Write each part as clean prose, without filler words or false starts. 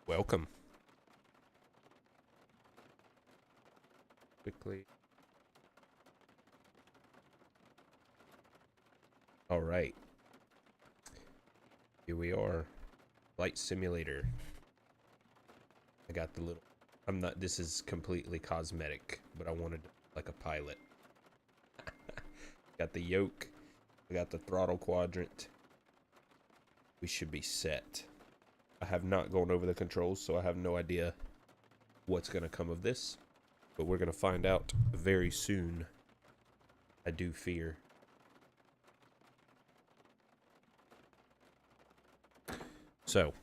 Welcome. Quickly. All right. Here we are. Flight simulator. I got the little... this is completely cosmetic, but I wanted like a pilot. Got the yoke. I got the throttle quadrant. We should be set. I have not gone over the controls, so I have no idea what's going to come of this. But we're going to find out very soon. I do fear. So,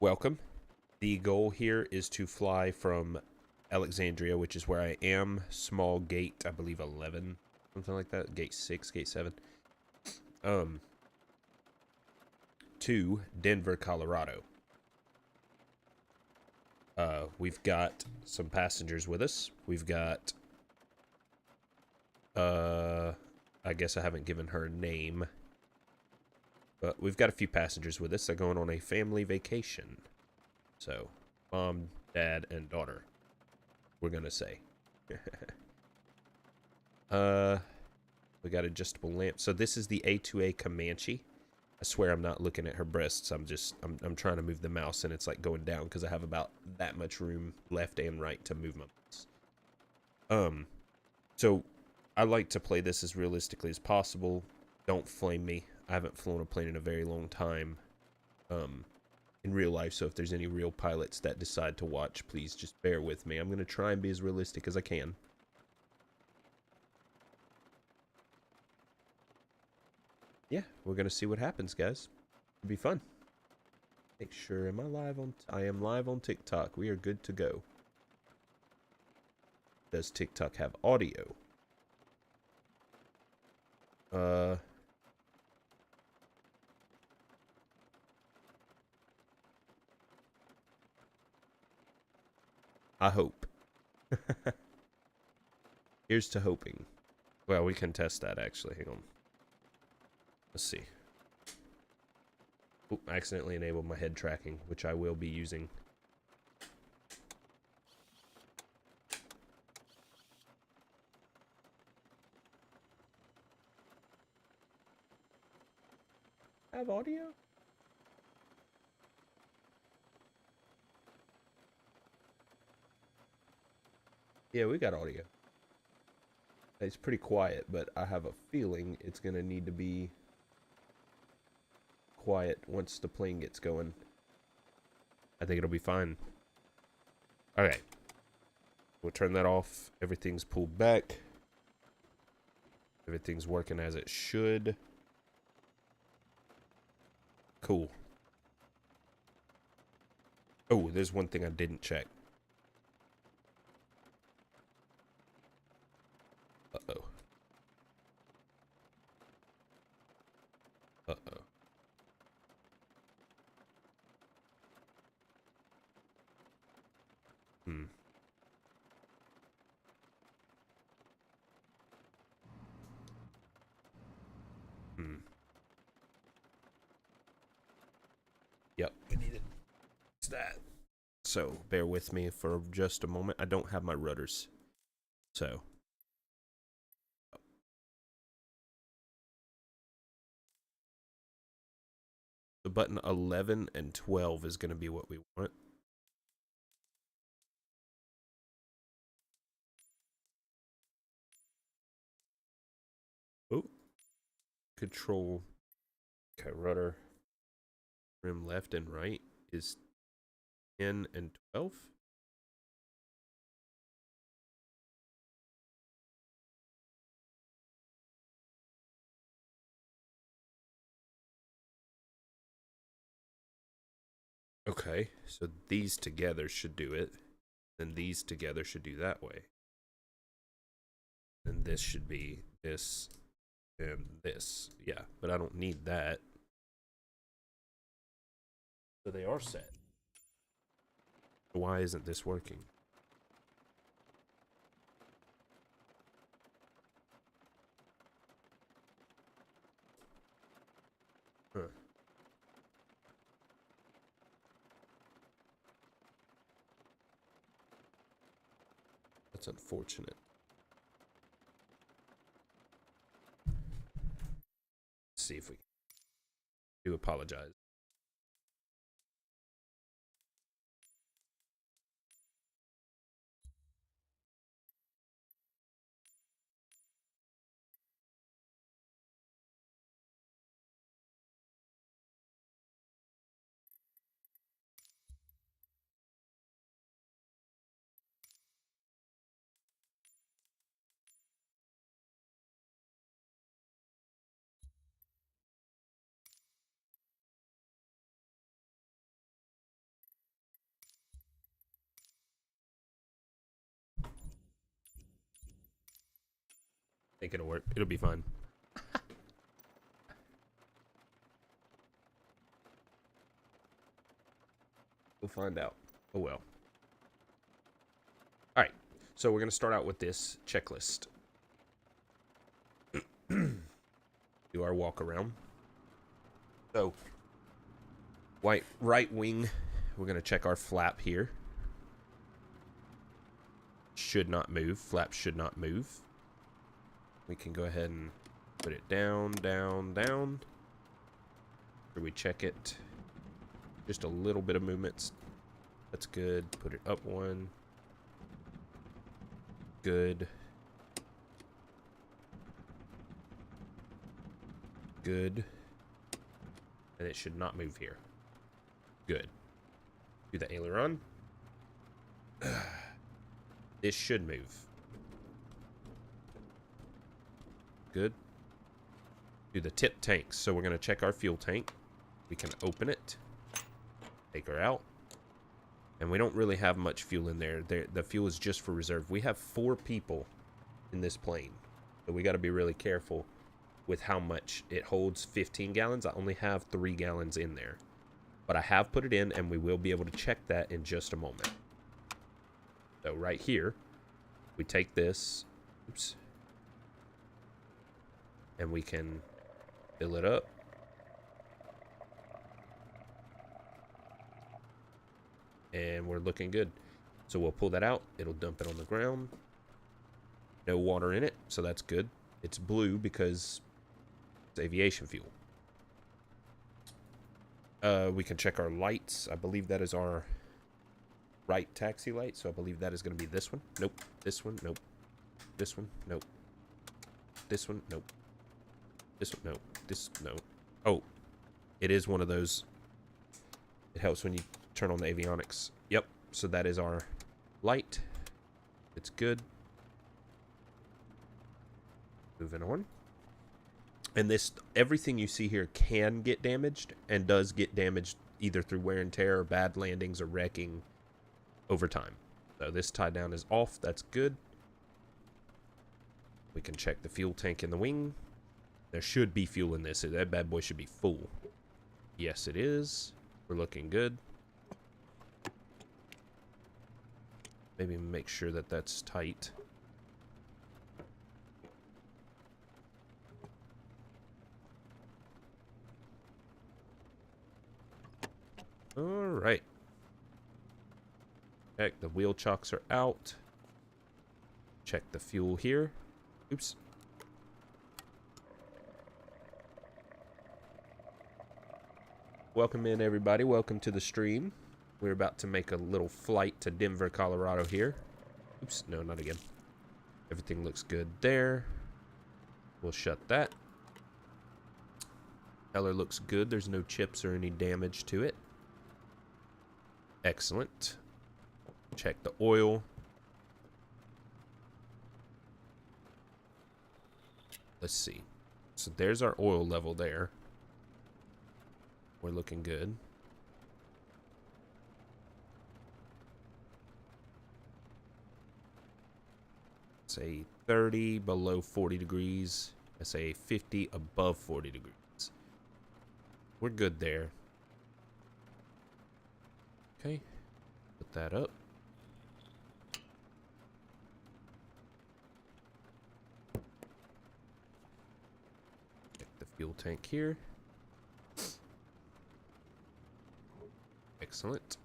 welcome. The goal here is to fly from Alexandria, which is where I am, small gate, I believe 11, something like that, gate 6, gate 7, to Denver, Colorado. We've got some passengers with us. We've got, I guess I haven't given her a name, but we've got a few passengers with us. They're going on a family vacation. So, mom, dad, and daughter, we're gonna say. We got adjustable lamps. So this is the A2A Comanche. I swear I'm not looking at her breasts. I'm trying to move the mouse and it's like going down because I have about that much room left and right to move my mouse. So I like to play this as realistically as possible. Don't flame me. I haven't flown a plane in a very long time. In real life, so if there's any real pilots that decide to watch, please just bear with me. I'm going to try and be as realistic as I can. Yeah, we're going to see what happens, guys. It'll be fun. Make sure, am I live on... I am live on TikTok. We are good to go. Does TikTok have audio? I hope. Here's to hoping. Well, we can test that, actually. Hang on. Let's see. Oop, I accidentally enabled my head tracking, which I will be using. Have audio? Yeah, we got audio. It's pretty quiet, but I have a feeling it's going to need to be quiet once the plane gets going. I think it'll be fine. Okay. We'll turn that off. Everything's pulled back. Everything's working as it should. Cool. Oh, there's one thing I didn't check. Uh-oh. Uh-oh. Hmm. Hmm. Yep, we need it. It's that. So, bear with me for just a moment. I don't have my rudders. So... the button 11 and 12 is going to be what we want. Oh. Control. Okay, rudder. Rim left and right is 10 and 12. Okay, so these together should do it. Then these together should do that way. And this should be this and this. Yeah, but I don't need that. So they are set. Why isn't this working? Huh. That's unfortunate. Let's see if we do apologize. I think it'll work. It'll be fine. We'll find out. Oh well. All right. So we're going to start out with this checklist. Do our walk around. So, right wing, we're going to check our flap here. Should not move. Flap should not move. We can go ahead and put it down, down, down. After we check it, just a little bit of movements. That's good. Put it up one. Good. Good. And it should not move here. Good. Do the aileron. This should move. Good. Do the tip tanks. So we're going to check our fuel tank. We can open it. Take her out. And we don't really have much fuel in there. The fuel is just for reserve. We have 4 people in this plane. So we got to be really careful with how much it holds. 15 gallons. I only have 3 gallons in there. But I have put it in, and we will be able to check that in just a moment. So right here, we take this. Oops. And we can fill it up. And we're looking good. So we'll pull that out. It'll dump it on the ground. No water in it, so that's good. It's blue because it's aviation fuel. We can check our lights. I believe that is our right taxi light, so I believe that is going to be this one. Nope. This one. Nope. This one. Nope. This one. Nope. This one. Nope. This. No. Oh. It is one of those. It helps when you turn on the avionics. Yep. So that is our light. It's good. Moving on. And this, everything you see here can get damaged and does get damaged either through wear and tear or bad landings or wrecking over time. So this tie down is off. That's good. We can check the fuel tank in the wing. There should be fuel in this. That bad boy should be full. Yes, it is. We're looking good. Maybe make sure that that's tight. All right. Check the wheel chocks are out. Check the fuel here. Oops. Welcome in, everybody. Welcome to the stream. We're about to make a little flight to Denver, Colorado here. Oops, no, not again. Everything looks good there. We'll shut that. Color looks good. There's no chips or any damage to it. Excellent. Check the oil. Let's see. So there's our oil level there. We're looking good. Say 30 below 40 degrees. I say 50 above 40 degrees. We're good there. Okay. Put that up. Check the fuel tank here. Excellent.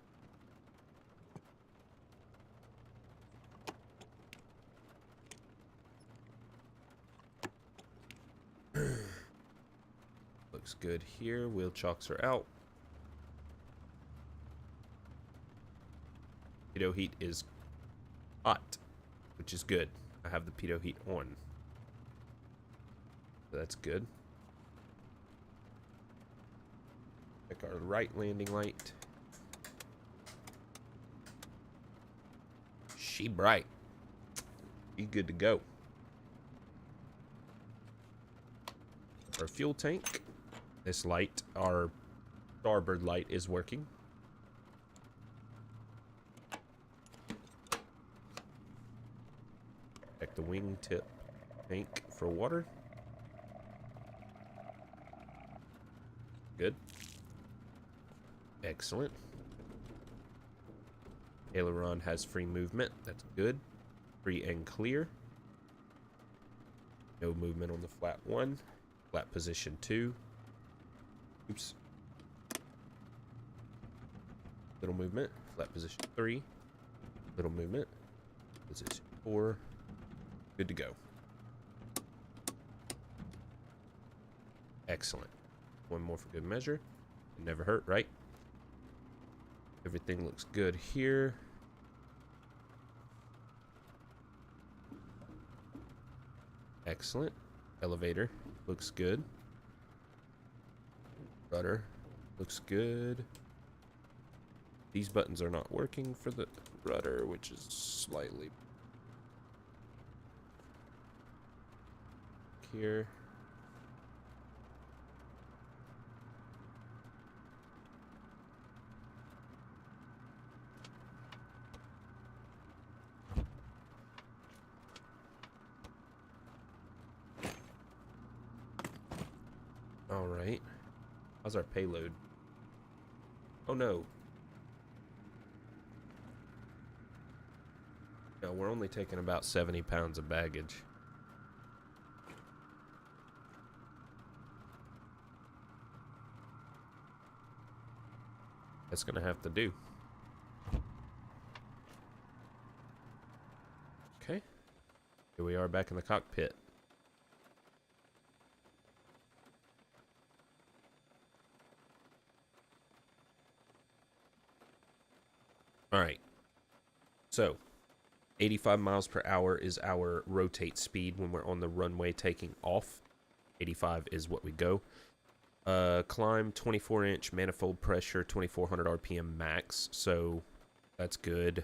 Looks good here. Wheel chocks are out. Pitot heat is hot, which is good. I have the pitot heat on. So that's good. Check our right landing light. She bright. She good to go. Our fuel tank. This light, our starboard light, is working. Check the wingtip tank for water. Good. Excellent. Aileron has free movement. That's good. Free and clear. No movement on the flat 1. Flat position 2. Oops. Little movement. Flat position 3. Little movement. Position 4. Good to go. Excellent. One more for good measure. It never hurt, right? Everything looks good here. Excellent. Elevator looks good. Rudder looks good. These buttons are not working for the rudder, which is slightly here. All right. How's our payload? Oh no. No, we're only taking about 70 pounds of baggage. That's gonna have to do. Okay. Here we are back in the cockpit. Alright, so 85 miles per hour is our rotate speed when we're on the runway taking off. 85 is what we go. Climb 24-inch manifold pressure, 2400 RPM max, so that's good.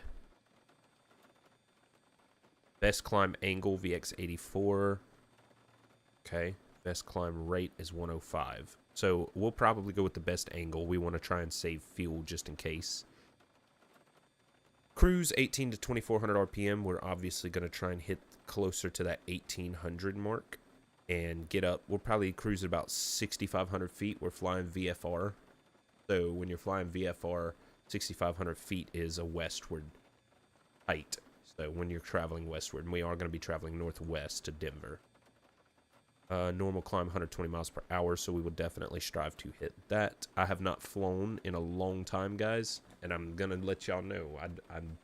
Best climb angle, VX84. Okay, best climb rate is 105. So we'll probably go with the best angle. We want to try and save fuel just in case. Cruise 18 to 2400 RPM. We're obviously going to try and hit closer to that 1800 mark and get up. We'll probably cruise at about 6,500 feet. We're flying VFR. So when you're flying VFR, 6,500 feet is a westward height. So when you're traveling westward, and we are going to be traveling northwest to Denver. Normal climb 120 miles per hour, so we will definitely strive to hit that. I have not flown in a long time, guys, and I'm gonna let y'all know I'm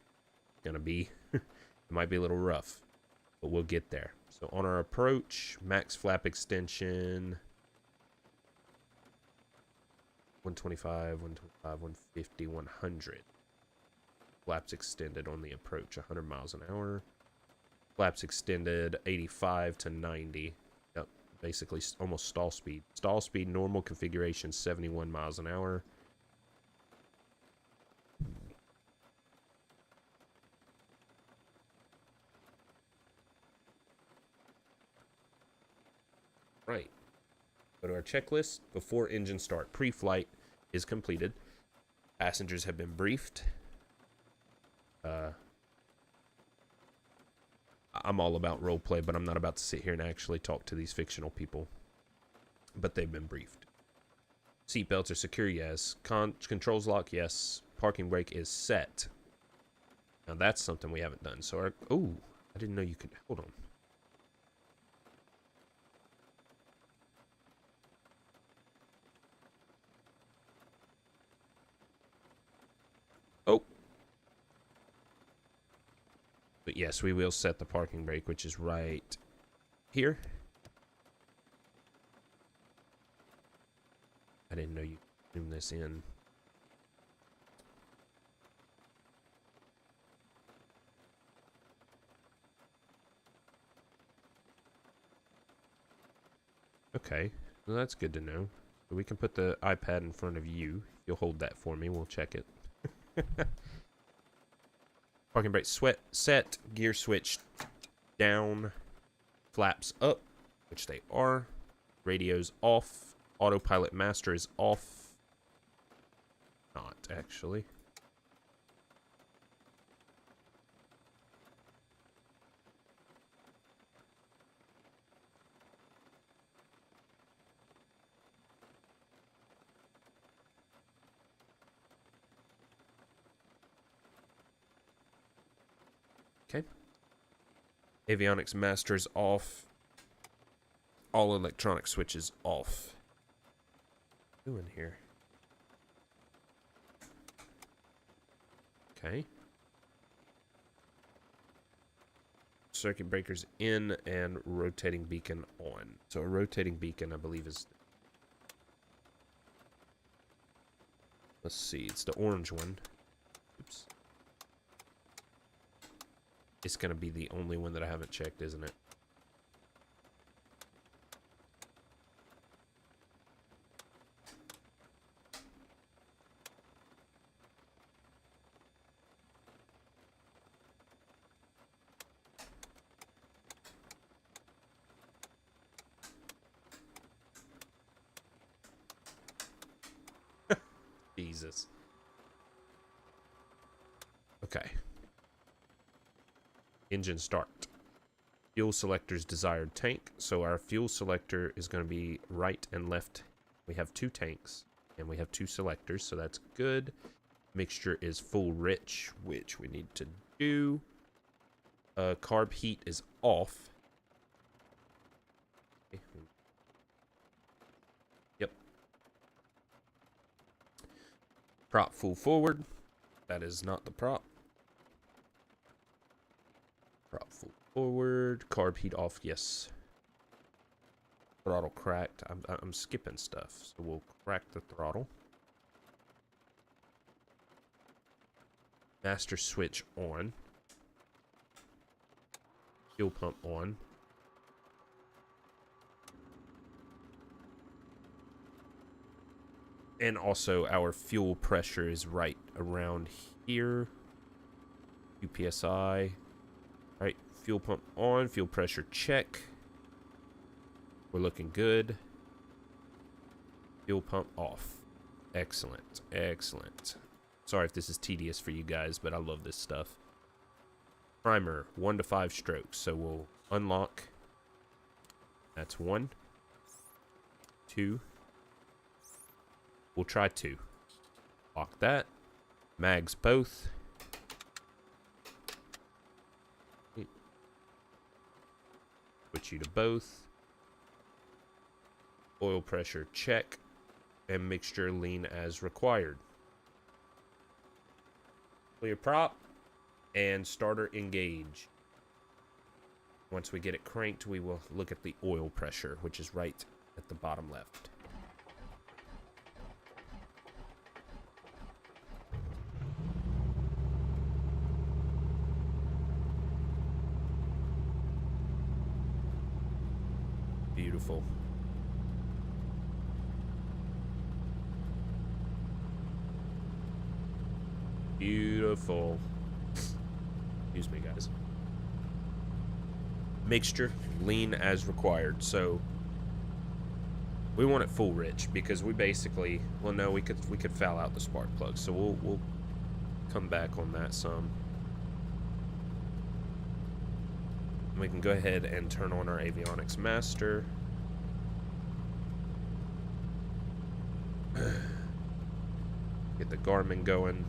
gonna be it might be a little rough, but we'll get there. So on our approach, max flap extension 125, 125, 150, 100. Flaps extended on the approach 100 miles an hour. Flaps extended 85 to 90. Basically almost stall speed. Stall speed, normal configuration, 71 miles an hour. Right. Go to our checklist. Before engine start, pre-flight is completed. Passengers have been briefed. I'm all about roleplay, but I'm not about to sit here and actually talk to these fictional people. But they've been briefed. Seatbelts are secure, yes. Controls lock, yes. Parking brake is set. Now that's something we haven't done. So oh, I didn't know you could. Hold on. Oh. But yes, we will set the parking brake, which is right here. I didn't know you could zoom this in. Okay, well, that's good to know. So we can put the iPad in front of you. You'll hold that for me. We'll check it. Parking brake set. Gear switch down. Flaps up, which they are. Radio's off. Autopilot master is off. Not, actually. Okay. Avionics master's off. All electronic switches off. What's doing here? Okay. Circuit breakers in and rotating beacon on. So a rotating beacon, I believe, is... Let's see, it's the orange one. Oops. It's going to be the only one that I haven't checked, isn't it? Jesus. Okay. Engine start. Fuel selector's desired tank. So our fuel selector is going to be right and left. We have 2 tanks and we have 2 selectors, so that's good. Mixture is full rich, which we need to do. Carb heat is off. Okay. Yep. Prop full forward. That is not the prop. Prop full forward. Carb heat off, yes. Throttle cracked. I'm skipping stuff, so we'll crack the throttle. Master switch on. Fuel pump on. And also our fuel pressure is right around here. UPSI. Right, fuel pump on, fuel pressure check. We're looking good. Fuel pump off. Excellent, excellent. Sorry if this is tedious for you guys, but I love this stuff. Primer, 1 to 5 strokes. So we'll unlock. That's 1. 2. We'll try 2. Lock that. Mags both. Switch you to both. Oil pressure check. And mixture lean as required. Clear prop. And starter engage. Once we get it cranked, we will look at the oil pressure, which is right at the bottom left. Beautiful. Beautiful. Excuse me, guys. Mixture, lean as required. So we want it full rich because we basically, well, no, we could foul out the spark plug. So we'll come back on that some. We can go ahead and turn on our avionics master. Get the Garmin going.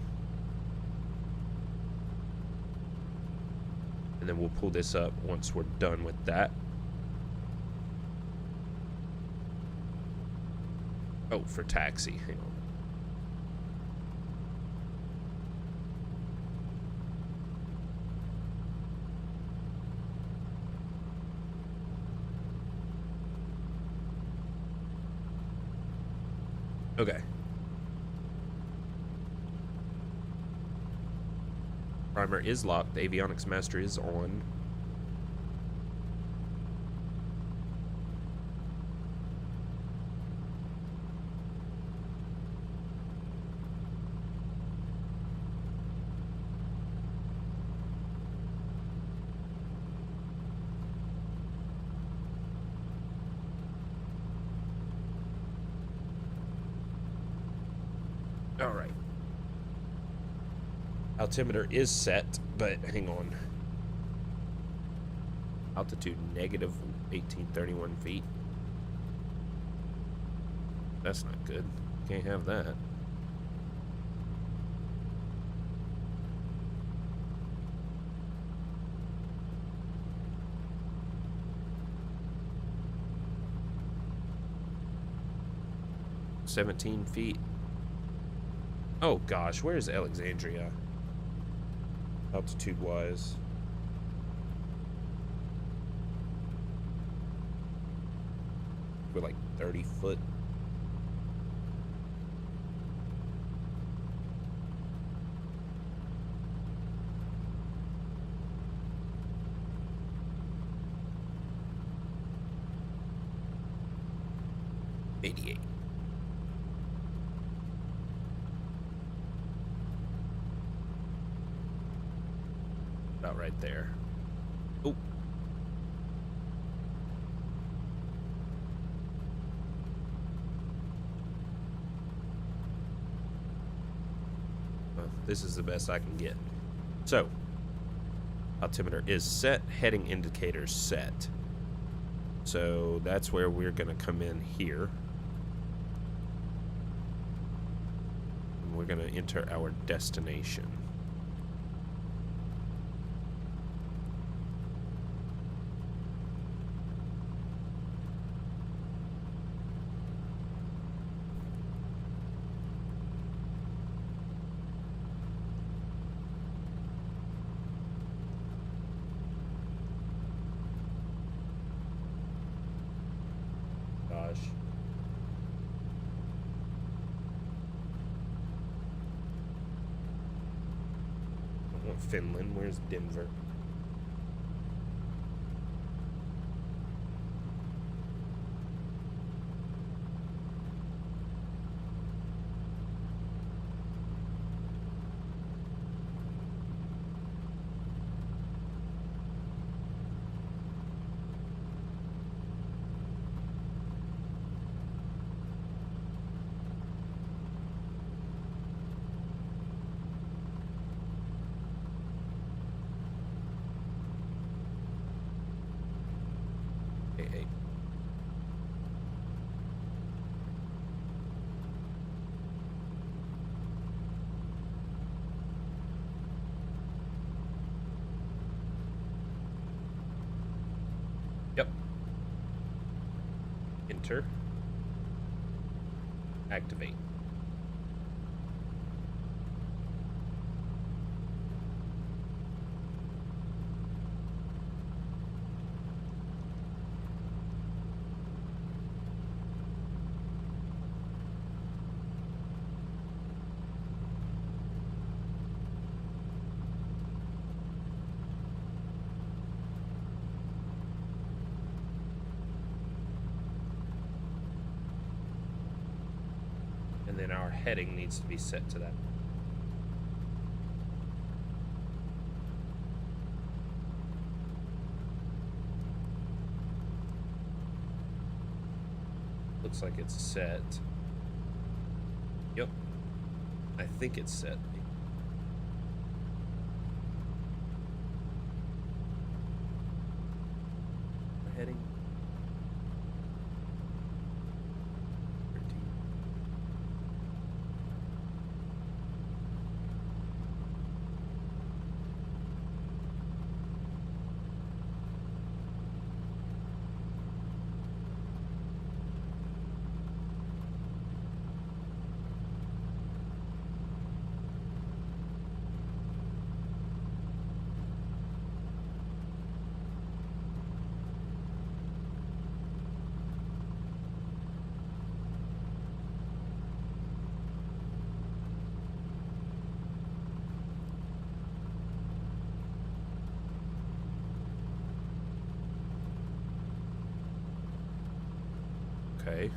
And then we'll pull this up once we're done with that. Oh, for taxi. Hang on. Okay. Primer is locked. The avionics master is on. All right. Altimeter is set, but hang on. Altitude negative 1831 feet. That's not good. Can't have that. $17 feet. Oh gosh, where's Alexandria? Altitude wise. We're like 30 foot. $88. About right there. Oh. Well, this is the best I can get. So, altimeter is set, heading indicators set. So that's where we're going to come in here. And we're going to enter our destination. Gosh. I want Finland. Where's Denver? Hey. Yep. Enter. Activate. And then our heading needs to be set to that. Looks like it's set. Yep. I think it's set. We're heading. 13. Okay.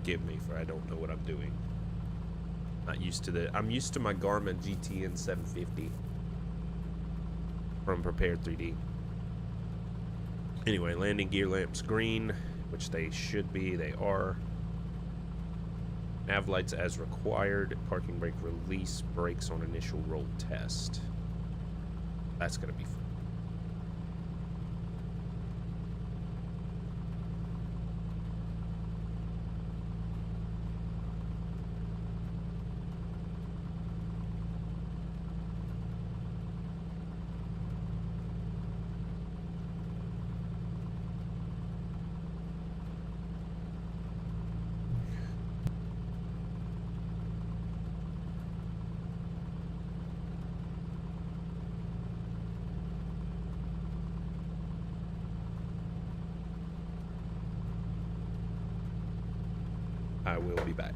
Forgive me for I don't know what I'm doing. Not used to I'm used to my Garmin GTN 750 from Prepared 3D. Anyway, landing gear lamps green, which they should be. They are. Nav lights as required. Parking brake release. Brakes on initial roll test. That's going to be fun. I will be back.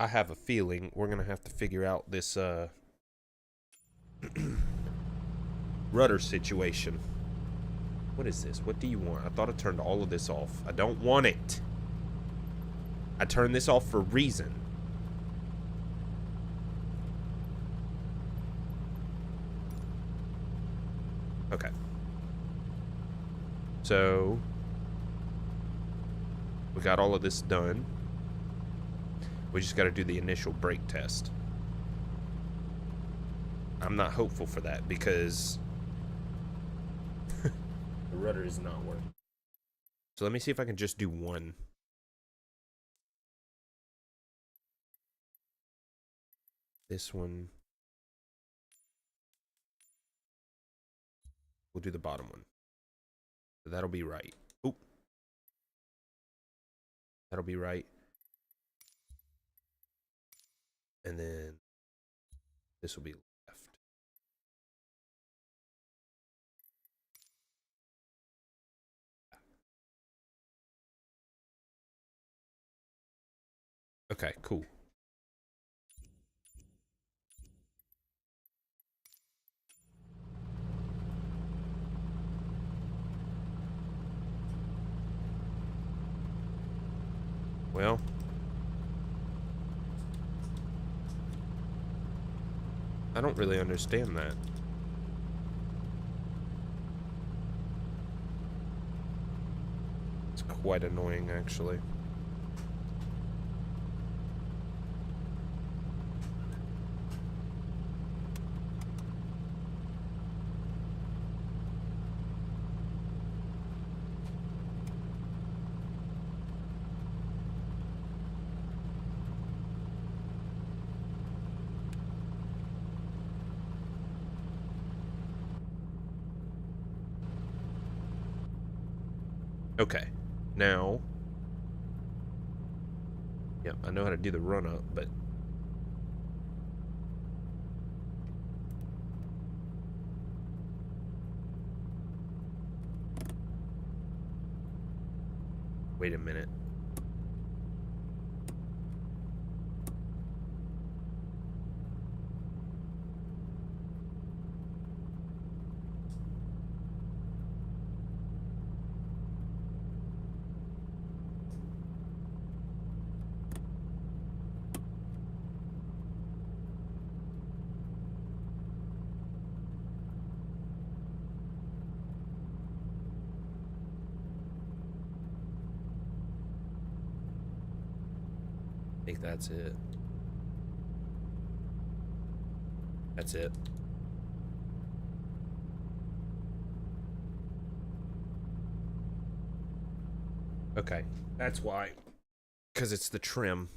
I have a feeling we're going to have to figure out this rudder situation. What is this? What do you want? I thought I turned all of this off. I don't want it. I turned this off for a reason. Okay. So we got all of this done. We just got to do the initial brake test. I'm not hopeful for that because the rudder is not working. So let me see if I can just do one. This one. We'll do the bottom one. So that'll be right. Oop. That'll be right. And then this will be left. Okay, cool. Well, I don't really understand that. It's quite annoying, actually. Okay, now, yep, I know how to do the run up, but wait a minute. I think that's it. That's it. Okay, that's why. Because it's the trim.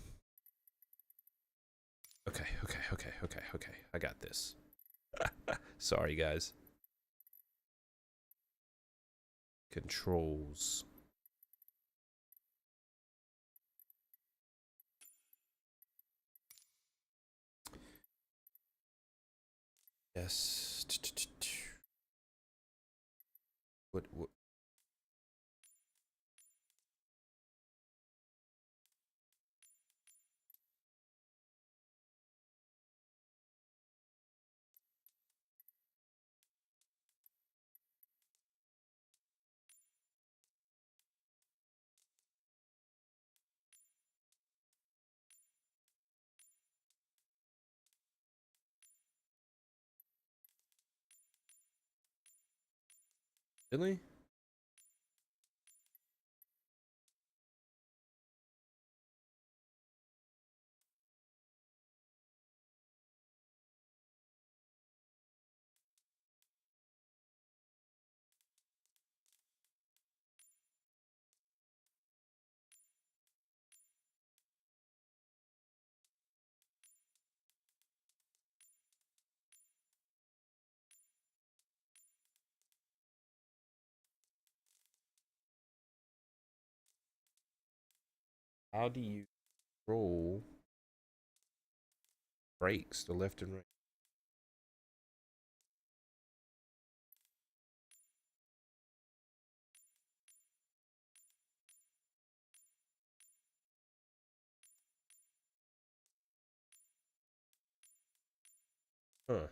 Okay. I got this. Sorry, guys. Controls. Yes. What? Really? How do you roll brakes to left and right? Huh.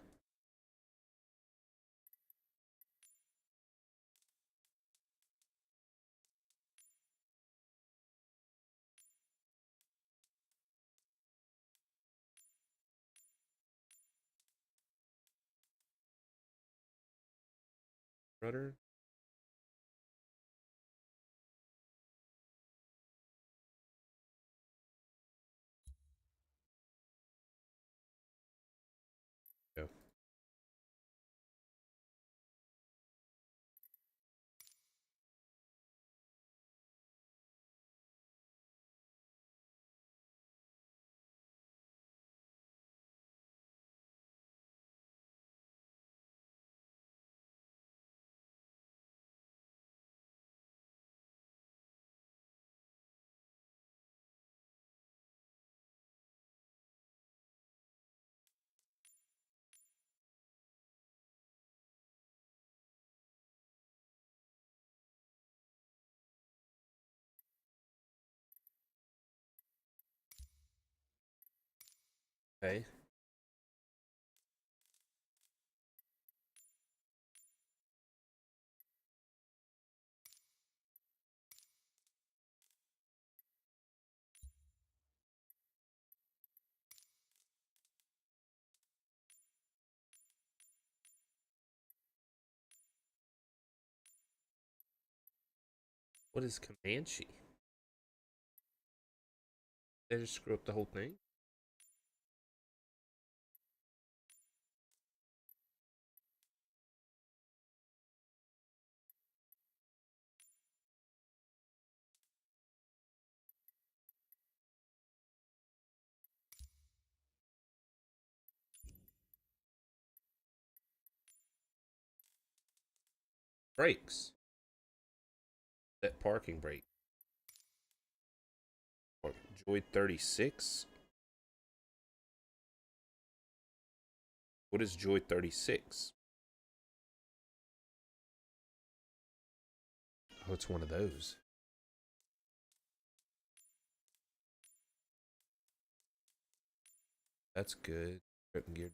rudder. Go. Okay. What is Comanche? Did I just screw up the whole thing? Brakes. That parking brake. Joy 36. What is Joy 36? Oh, it's one of those. That's good. Gear.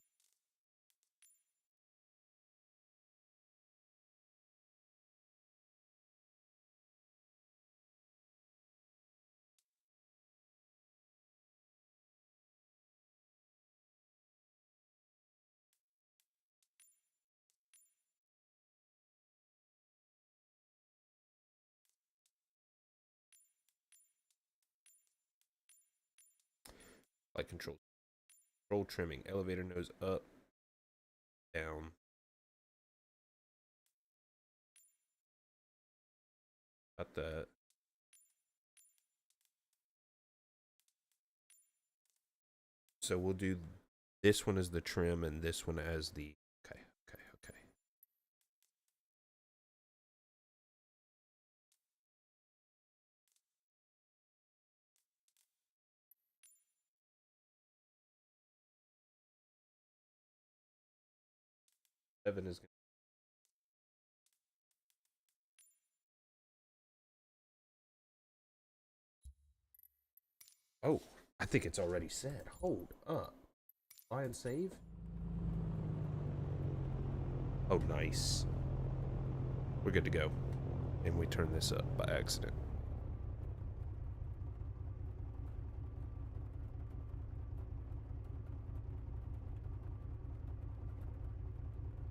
Light control. Control trimming. Elevator nose up, down. Got that. So we'll do this one as the trim and this one as the. Okay, okay, okay. Evan is going to. Oh, I think it's already set. Hold up. Buy and save? Oh, nice. We're good to go. And we turn this up by accident.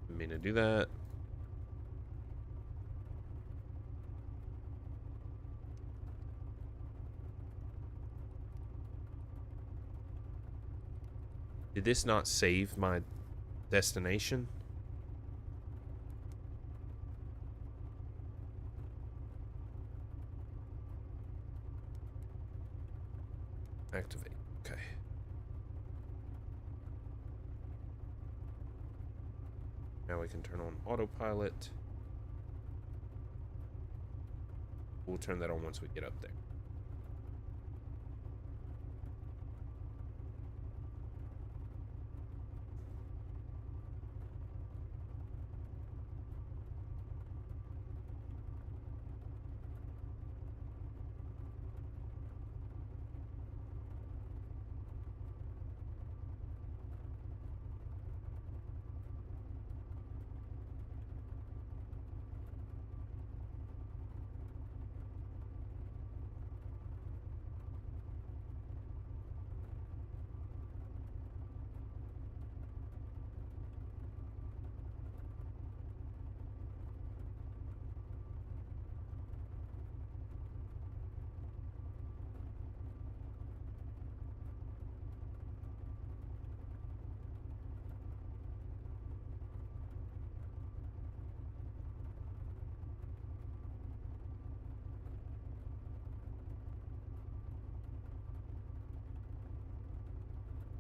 I mean to do that. Did this not save my destination? Activate. Okay. Now we can turn on autopilot. We'll turn that on once we get up there.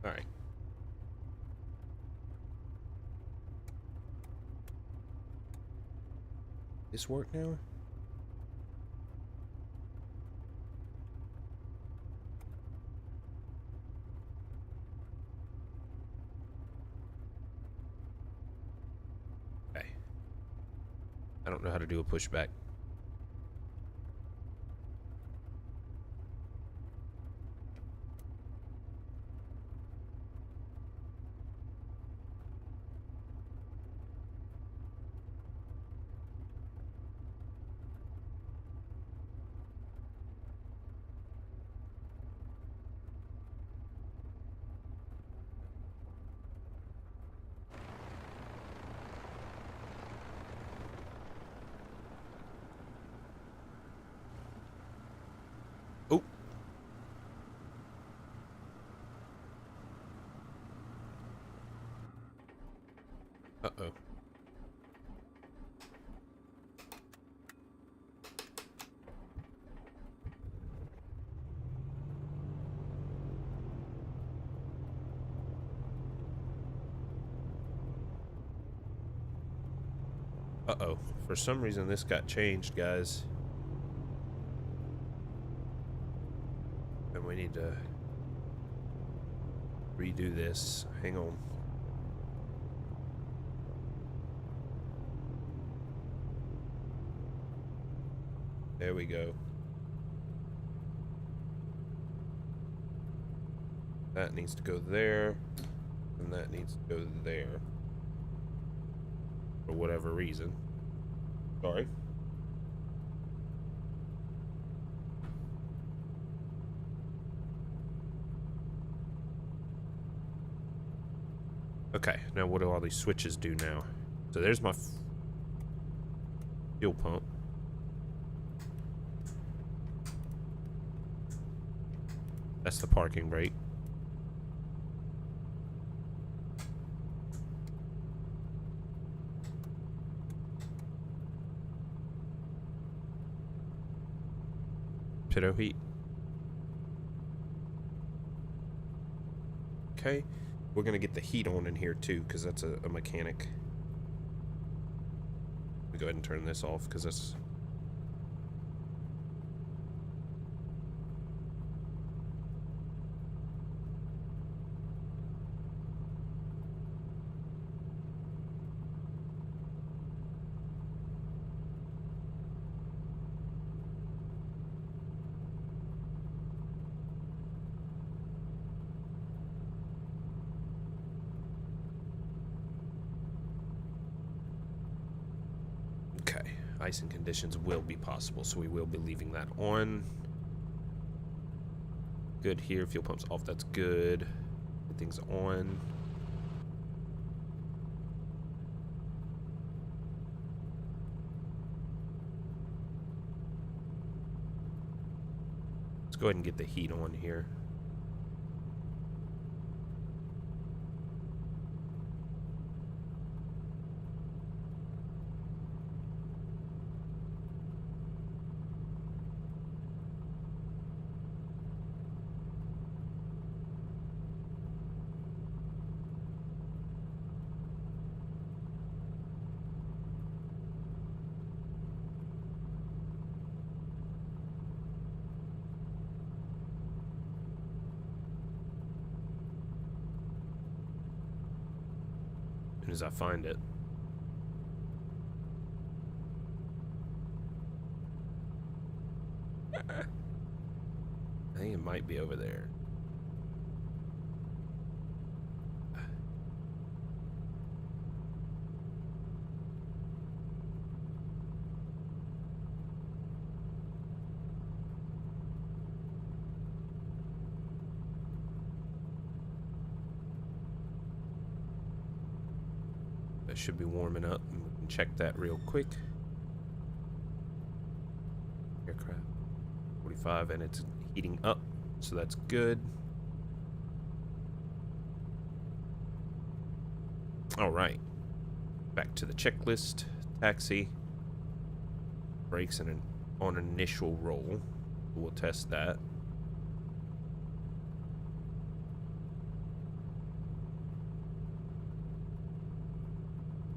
All right. This work now? Okay. I don't know how to do a pushback. Oh. Uh-oh. Uh-oh. For some reason, this got changed, guys. And we need to redo this. Hang on. There we go. That needs to go there. And that needs to go there. For whatever reason. Sorry. Okay, now what do all these switches do now? So there's my fuel pump. That's the parking brake. Pitot heat. Okay, we're gonna get the heat on in here too, because that's a mechanic. We go ahead and turn this off because that's. Okay, icing conditions will be possible, so we will be leaving that on. Good here, fuel pump's off, that's good. Everything's on. Let's go ahead and get the heat on here. As soon as I find it. I think it might be over there. That should be warming up, and we can check that real quick. Aircraft 45, and it's heating up, so that's good. All right, back to the checklist. Taxi, brakes and on initial roll. We'll test that.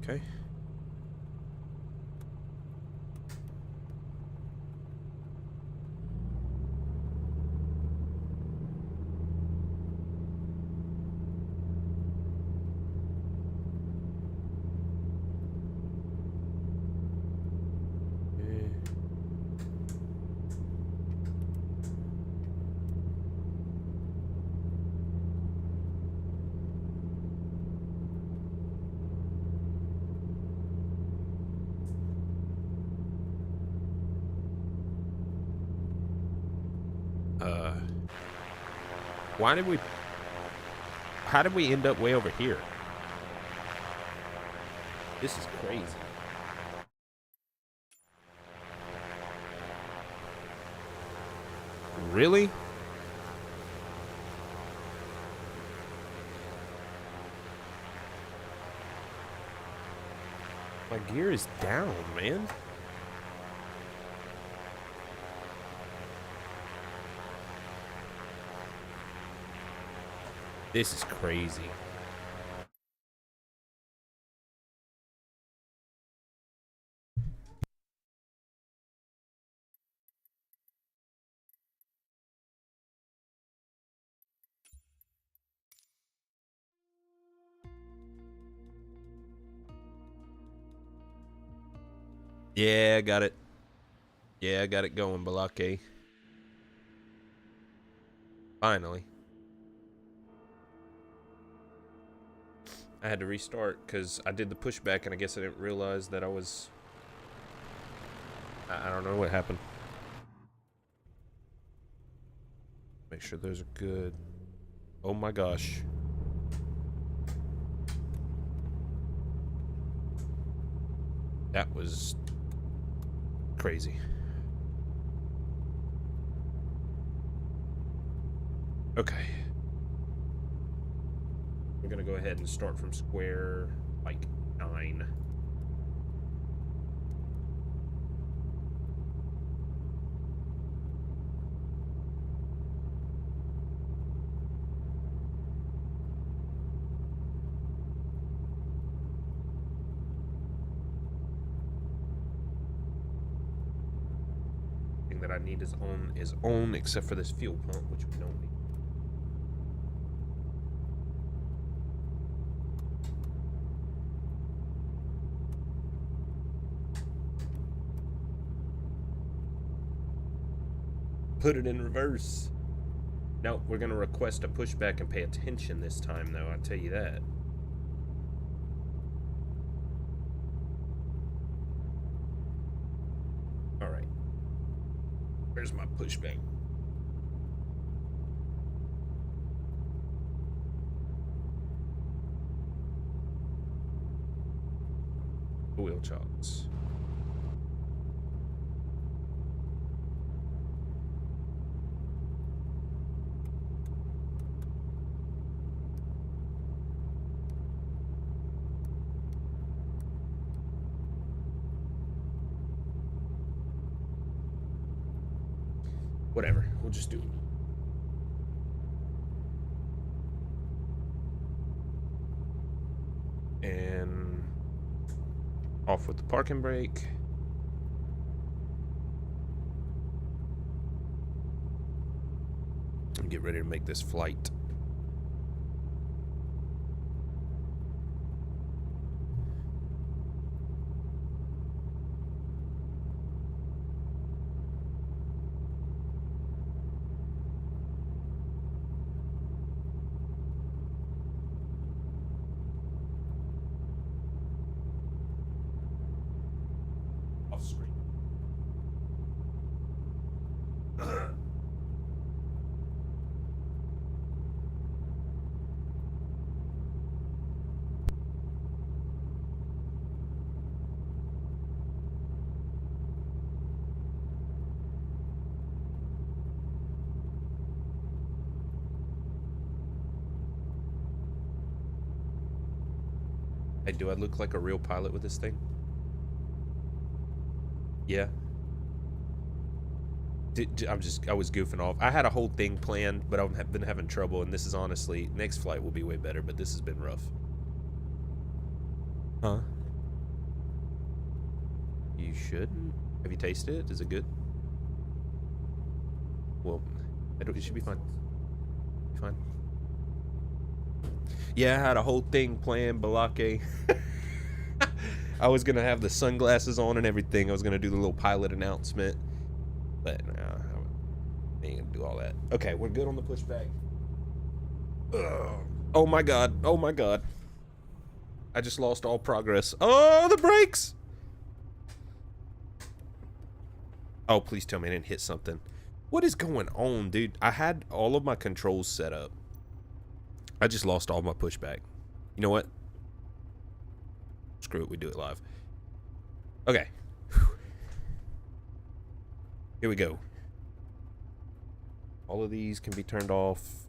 Okay. Why did we... How did we end up way over here? This is crazy. Really? My gear is down, man. This is crazy. Yeah, I got it. Yeah, I got it going, Balake. Finally. I had to restart because I did the pushback and I guess I didn't realize that I was... I don't know what happened. Make sure those are good. Oh my gosh. That was crazy. Okay. We're gonna go ahead and start from square, like, 9. Thing that I need is on, except for this fuel pump, which we don't need. Put it in reverse. No, we're gonna request a pushback and pay attention this time, though. I'll tell you that. All right. Where's my pushback? Wheel chocks. Whatever, we'll just do it. And off with the parking brake. And get ready to make this flight. Off screen. Hey, do I look like a real pilot with this thing? Yeah. I was goofing off. I had a whole thing planned, but I've been having trouble, and this is honestly, next flight will be way better, but this has been rough. Huh? You shouldn't. Have you tasted it? Is it good? Well, it should be fine. Fine. Yeah, I had a whole thing planned, Balake. I was gonna have the sunglasses on and everything. I was gonna do the little pilot announcement, but I ain't gonna do all that. Okay, we're good on the pushback. Ugh. Oh my god! Oh my god! I just lost all progress. Oh, the brakes! Oh, please tell me I didn't hit something. What is going on, dude? I had all of my controls set up. I just lost all my pushback. You know what? Screw it, we do it live. Okay. Here we go. All of these can be turned off.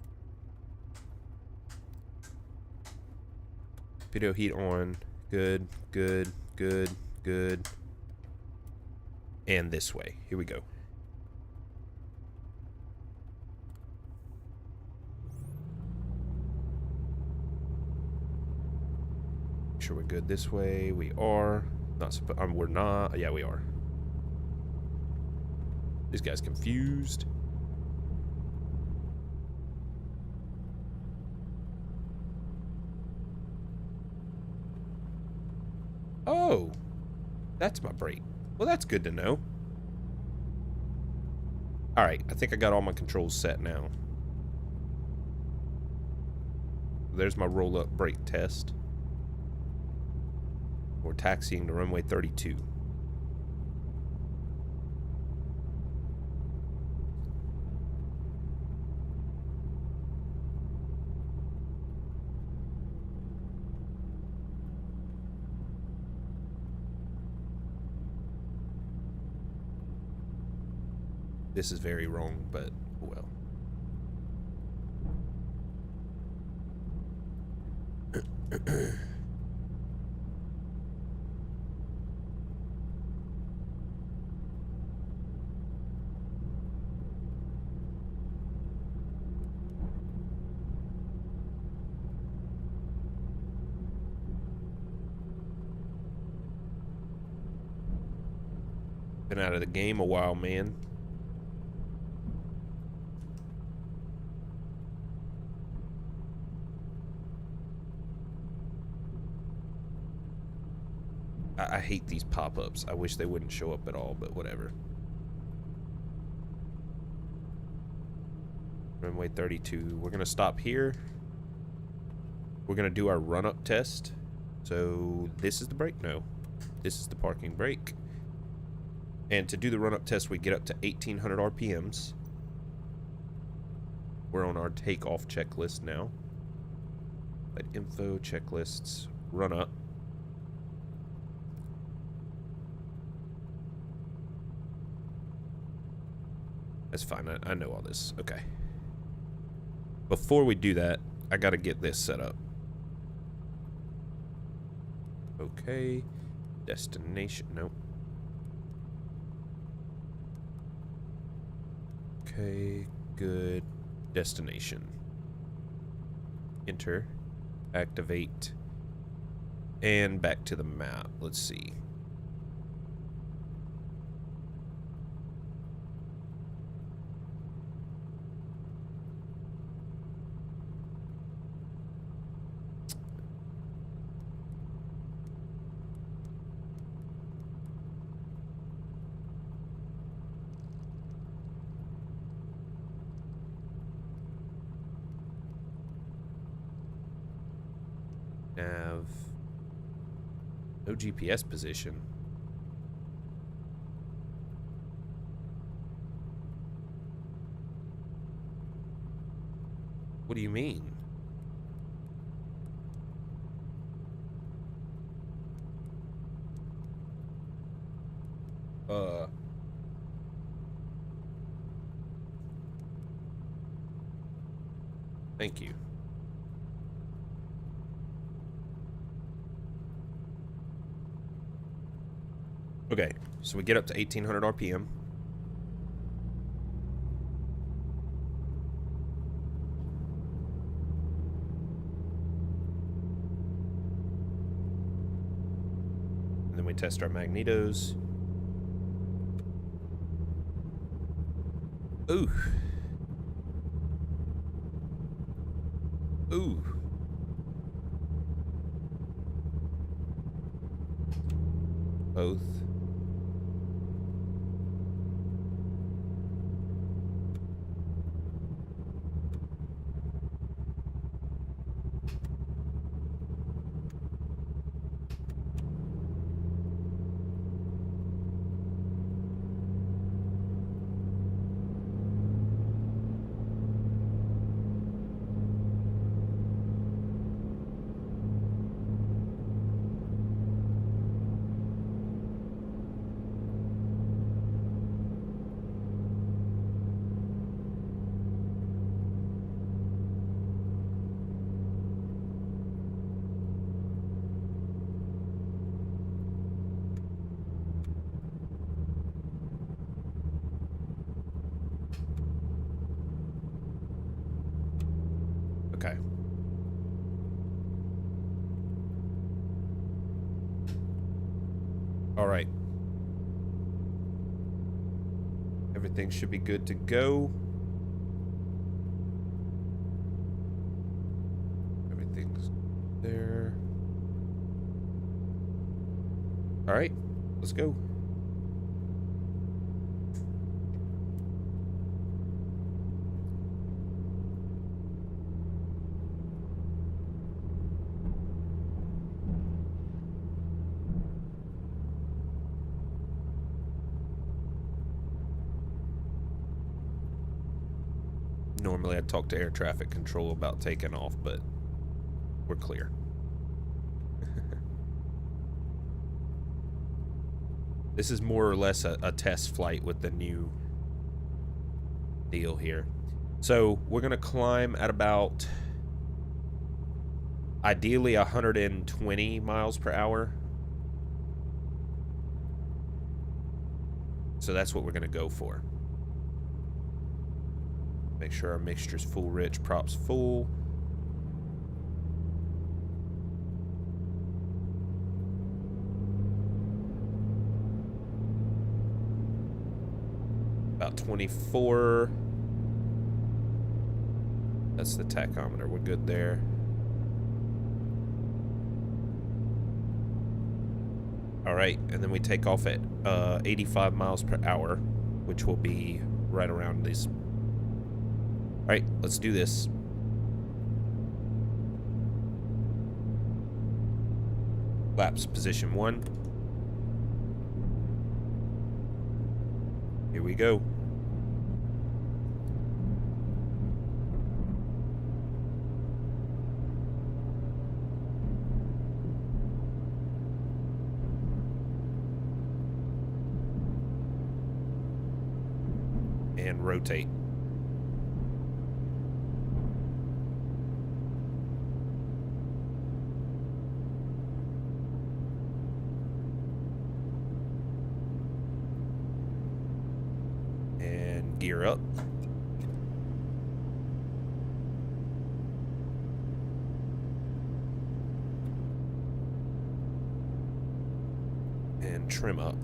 Video heat on. Good, good, good, good. And this way. Here we go. Make sure we're good this way. We are. We're not. Yeah, we are. This guy's confused. Oh, that's my brake. Well, that's good to know. All right, I think I got all my controls set now. There's my roll-up brake test. We're taxiing to runway 32. This is very wrong, but well. Been out of the game a while, man. I hate these pop-ups. I wish they wouldn't show up at all, but whatever. Runway 32. We're gonna stop here. We're gonna do our run-up test. So this is the brake? No. This is the parking brake. And to do the run-up test, we get up to 1,800 RPMs. We're on our takeoff checklist now. Like info, checklists, run up. That's fine. I know all this. Okay. Before we do that, I gotta get this set up. Okay. Destination. Nope. Okay. Good. Destination. Enter. Activate. And back to the map. Let's see. Nav. No GPS position. What do you mean? Thank you. Okay, so we get up to 1,800 RPM. And then we test our magnetos. Ooh. Ooh. Both. Okay. All right. Everything should be good to go. Everything's there. All right, let's go. Normally I'd talk to air traffic control about taking off, but we're clear. This is more or less a test flight with the new deal here. So we're going to climb at about, ideally, 120 miles per hour. So that's what we're going to go for. Make sure our mixture's full rich, props full. About 24. That's the tachometer. We're good there. All right, and then we take off at 85 miles per hour, which will be right around these. All right, let's do this. Flaps position 1. Here we go. And rotate. And gear up. And trim up.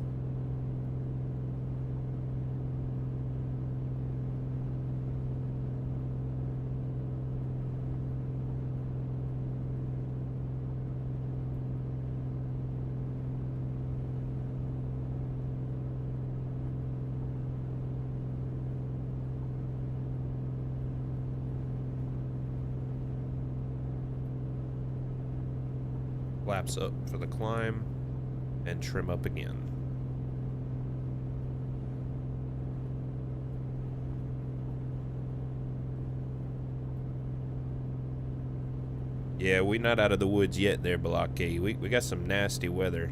Flaps up for the climb, and trim up again. Yeah, we're not out of the woods yet there, Balaki. We got some nasty weather.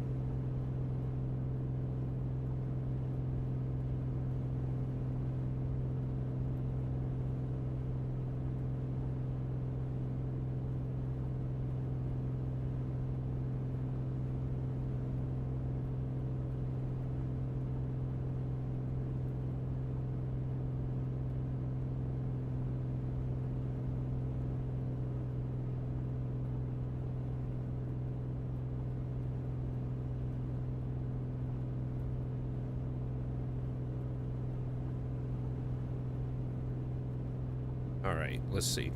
All right, let's see.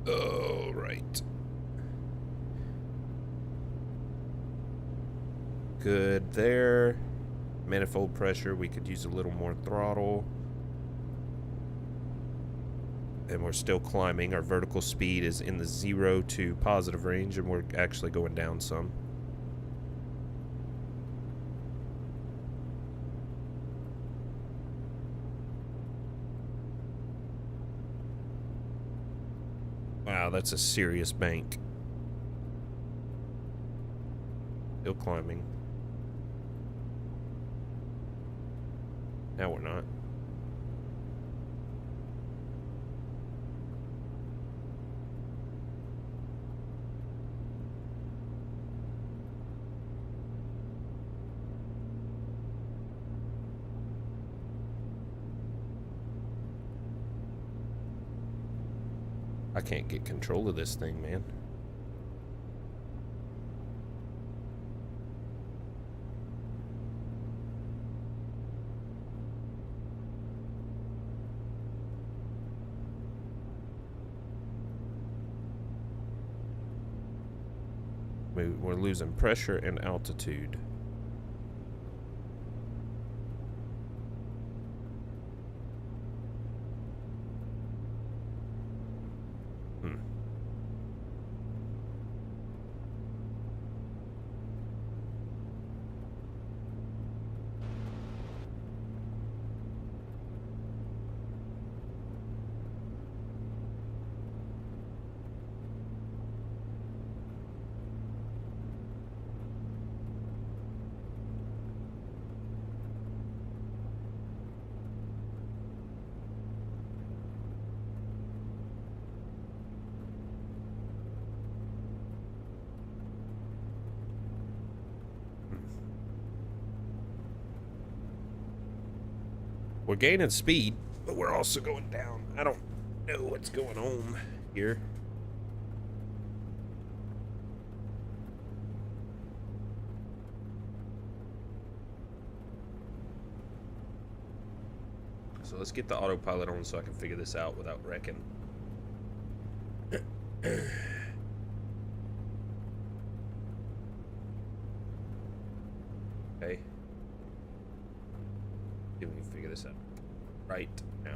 All right. Good there. Manifold pressure, we could use a little more throttle. And we're still climbing. Our vertical speed is in the 0 to positive range, and we're actually going down some. Wow, that's a serious bank. Still climbing. Now we're not. I can't get control of this thing, man. We're losing pressure and altitude. We're gaining speed, but we're also going down. I don't know what's going on here. So let's get the autopilot on so I can figure this out without wrecking. Okay. See if we can figure this out right now.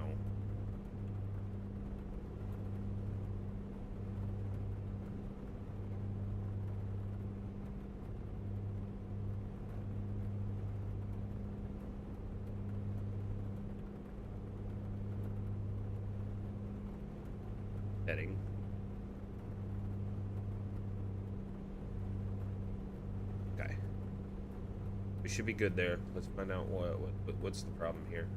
Heading. Okay. We should be good there. Let's find out what's the problem here.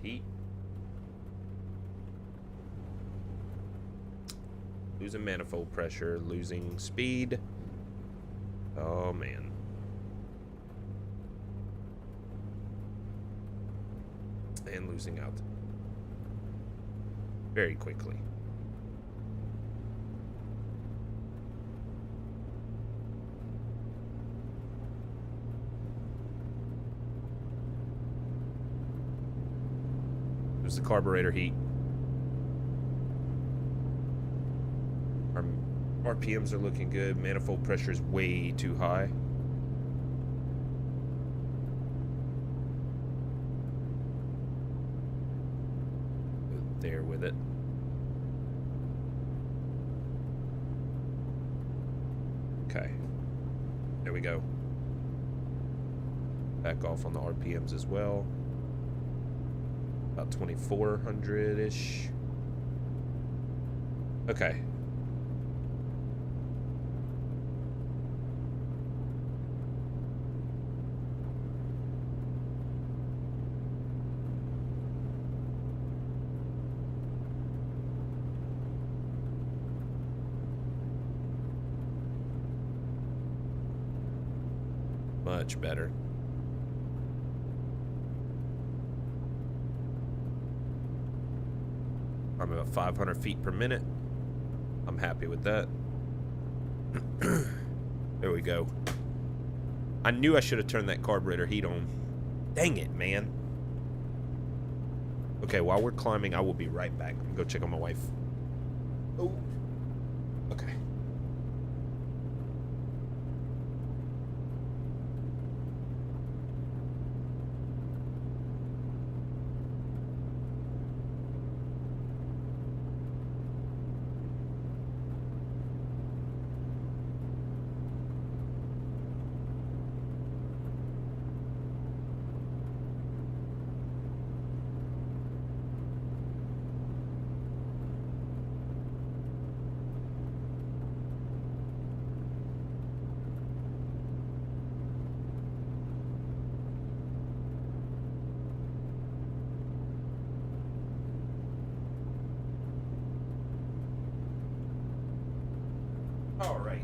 Heat. Losing manifold pressure, losing speed. Oh man. And losing out very quickly. There's the carburetor heat. Our RPMs are looking good. Manifold pressure is way too high. There with it. Okay. There we go. Back off on the RPMs as well. About 2400-ish. Okay. Much better. I'm about 500 feet per minute. I'm happy with that. There we go. I knew I should have turned that carburetor heat on. Dang it, man. Okay, while we're climbing, I will be right back. Go check on my wife. Oh. Okay. All right.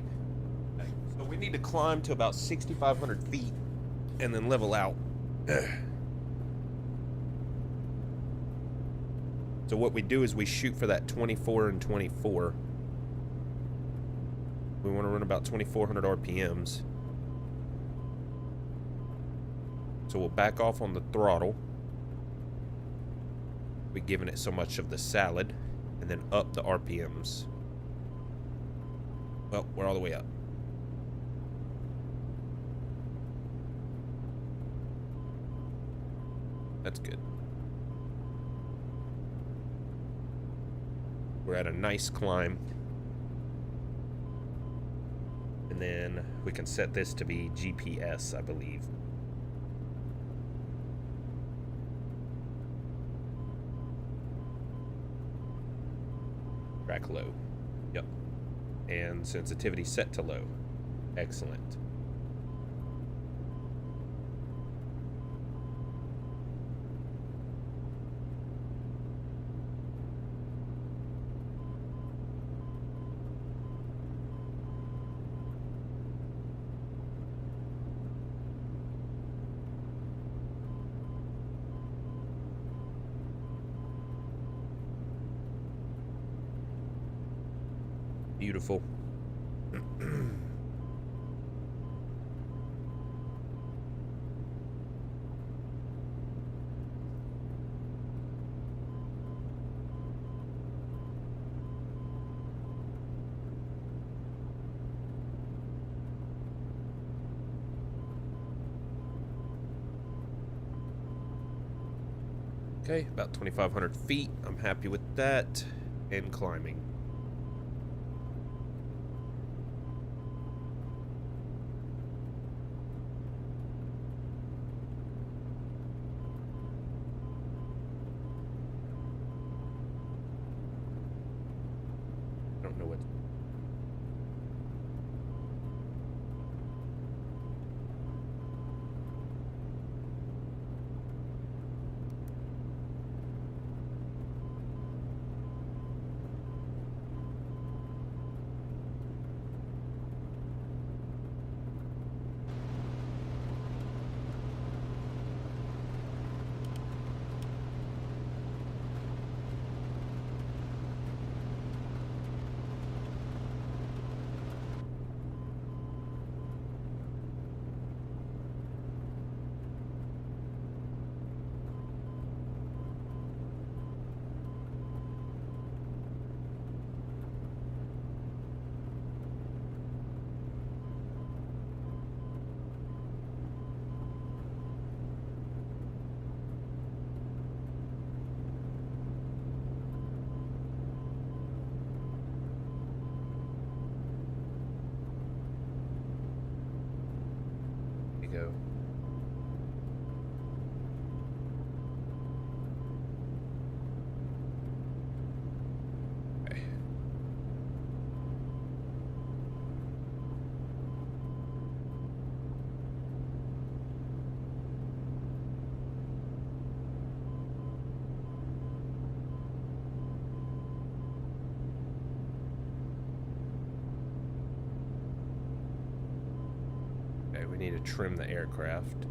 So we need to climb to about 6,500 feet and then level out. So what we do is we shoot for that 24 and 24. We want to run about 2,400 RPMs. So we'll back off on the throttle. We're giving it so much of the salad, and then up the RPMs. Well, we're all the way up. That's good. We're at a nice climb. And then we can set this to be GPS, I believe. Track low. Yep. And sensitivity set to low. Excellent. Beautiful. Okay, about 2,500 feet. I'm happy with that. And climbing. I don't know what. Go. Okay. Okay, we need to trim the aircraft.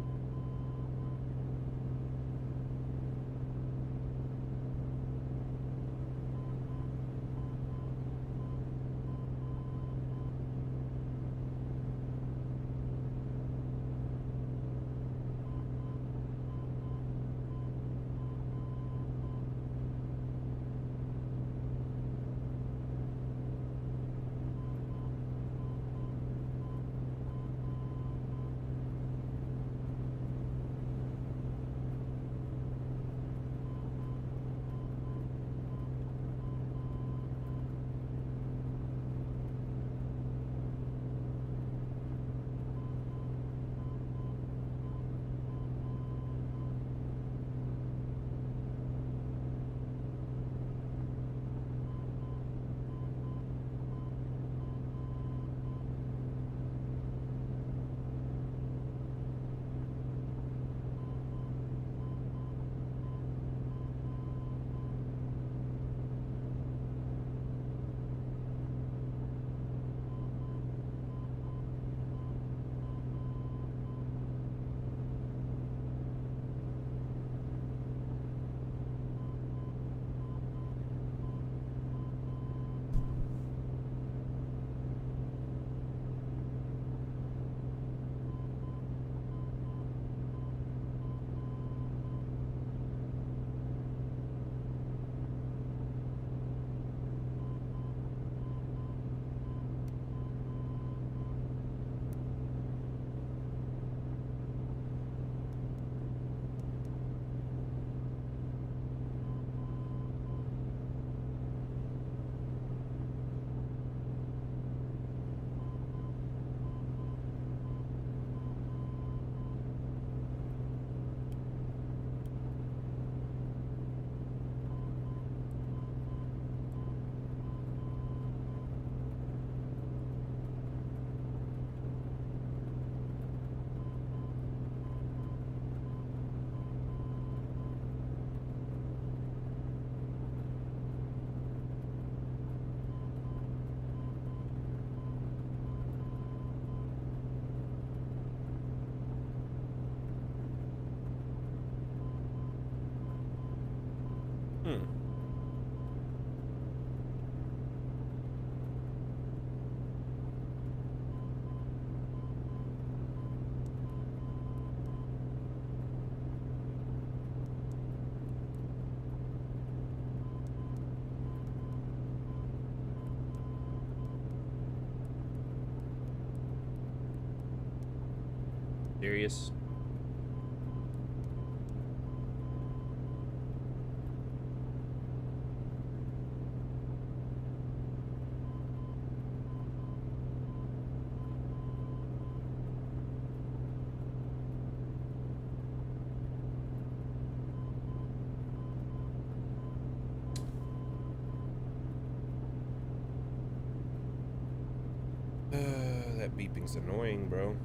Hmm. Serious? That beeping's annoying, bro.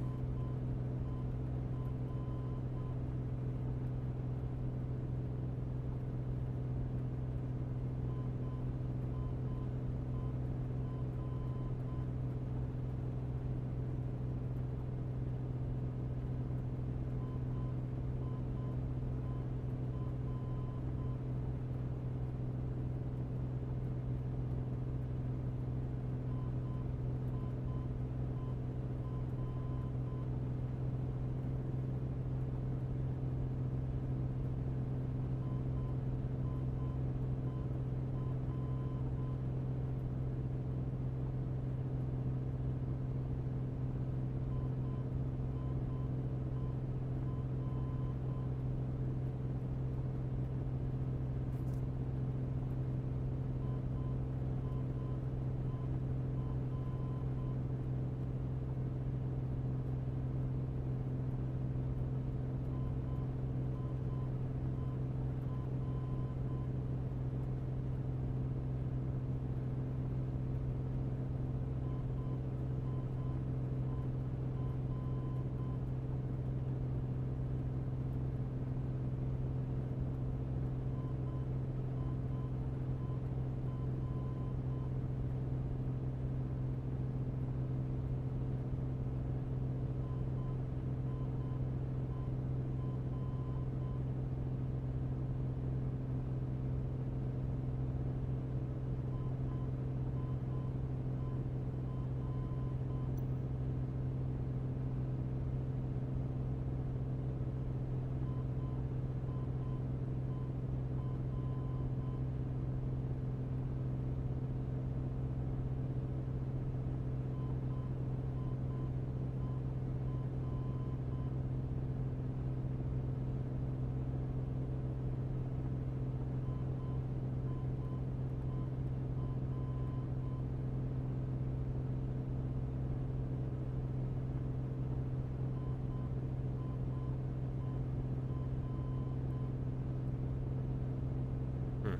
Hmm.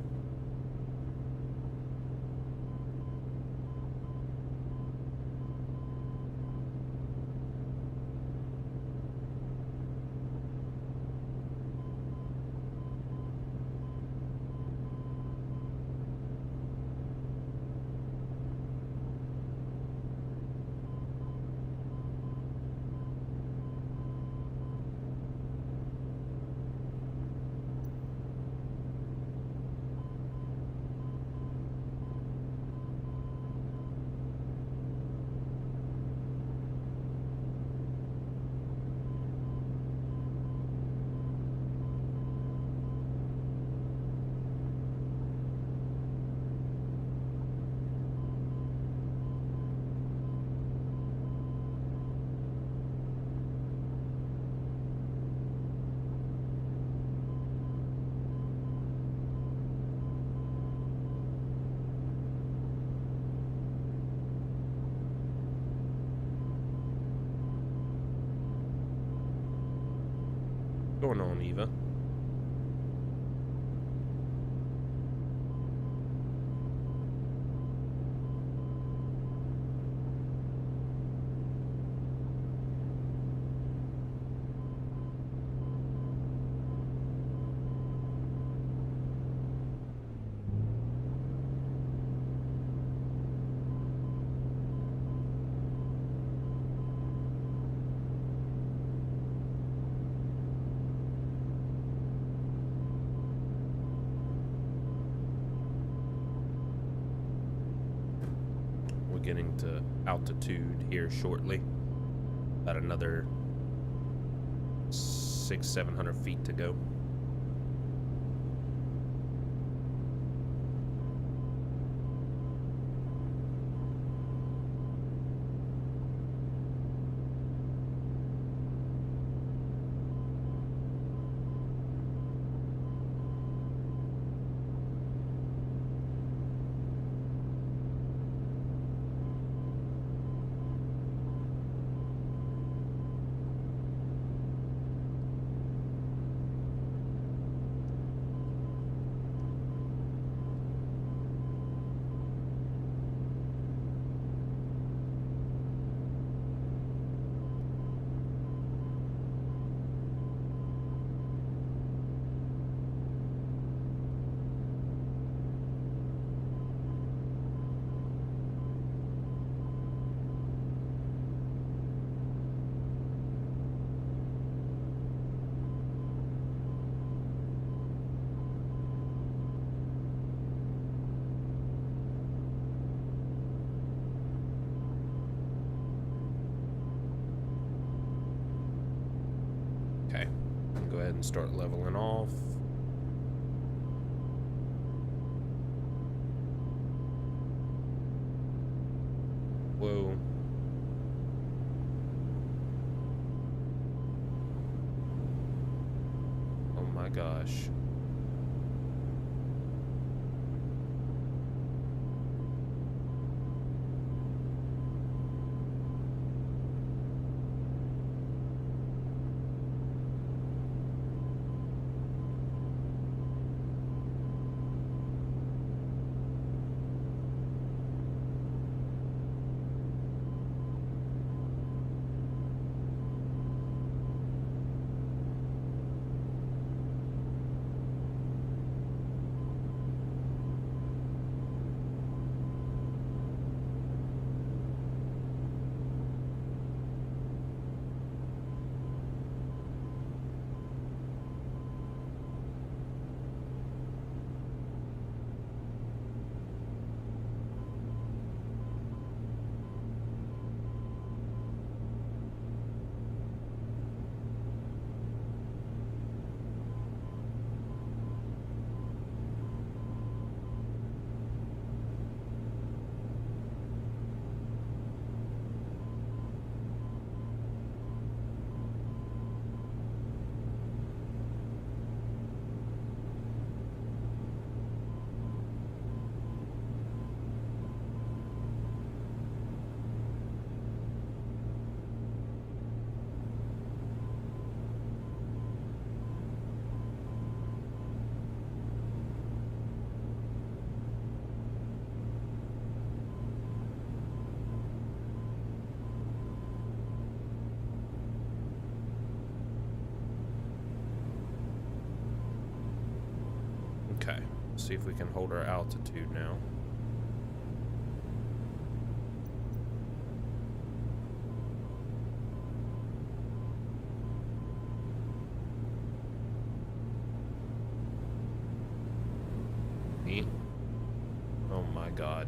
What's going on, Eva? getting to altitude here shortly. About another 600-700 feet to go. Okay, go ahead and start leveling off. Whoa. Oh my gosh. Okay, see if we can hold our altitude now. Neat. Oh my God.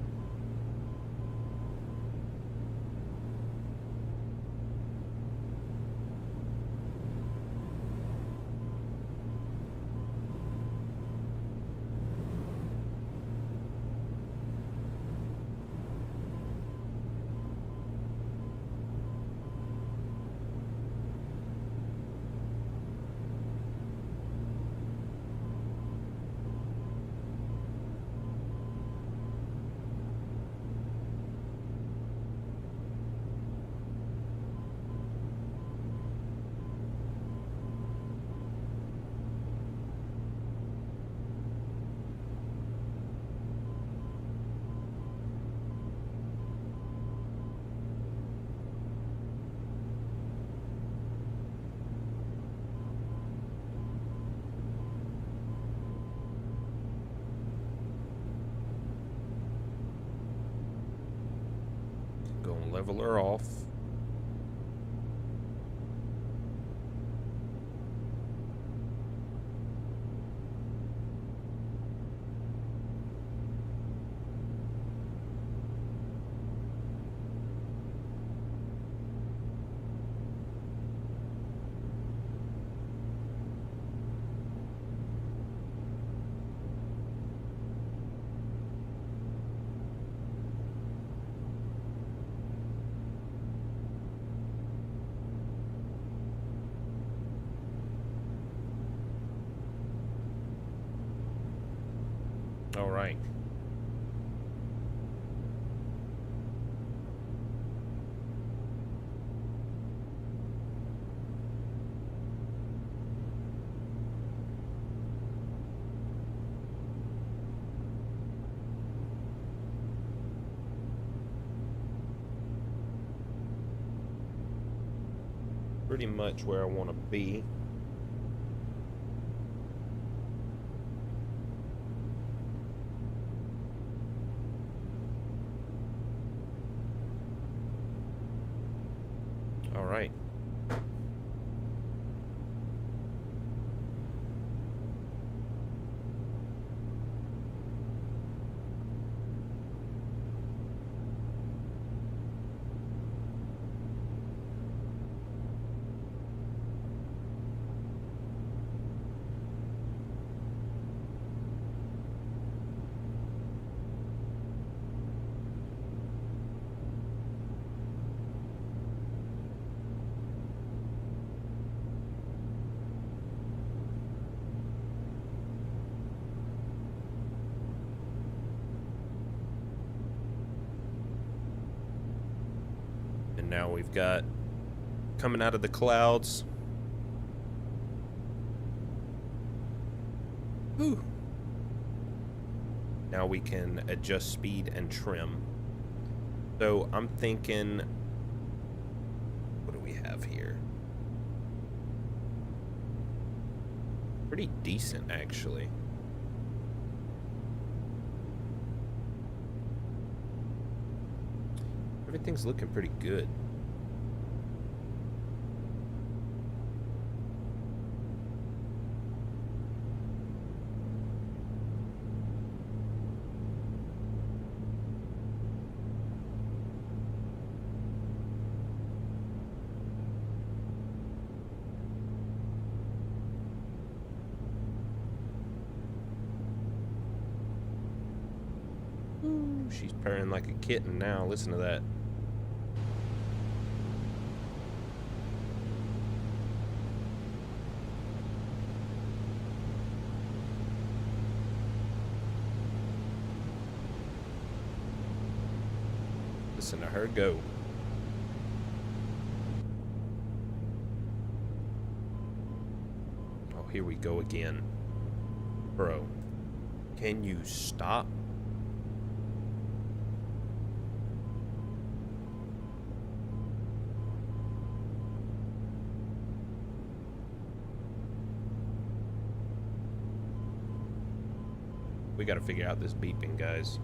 Gonna level her off. All right. Pretty much where I want to be. All right. And now we've got coming out of the clouds. Whew. Now we can adjust speed and trim. So I'm thinking, what do we have here? Pretty decent, actually. Everything's looking pretty good. Ooh, she's purring like a kitten now. Listen to that. Listen to her go. Oh, here we go again. Bro, can you stop? We gotta figure out this beeping, guys.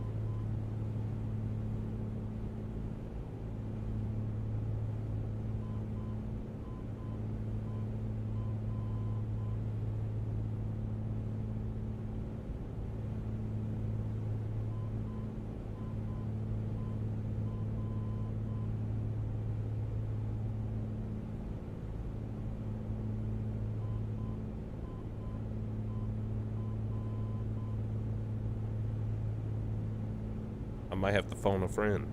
I might have to phone a friend.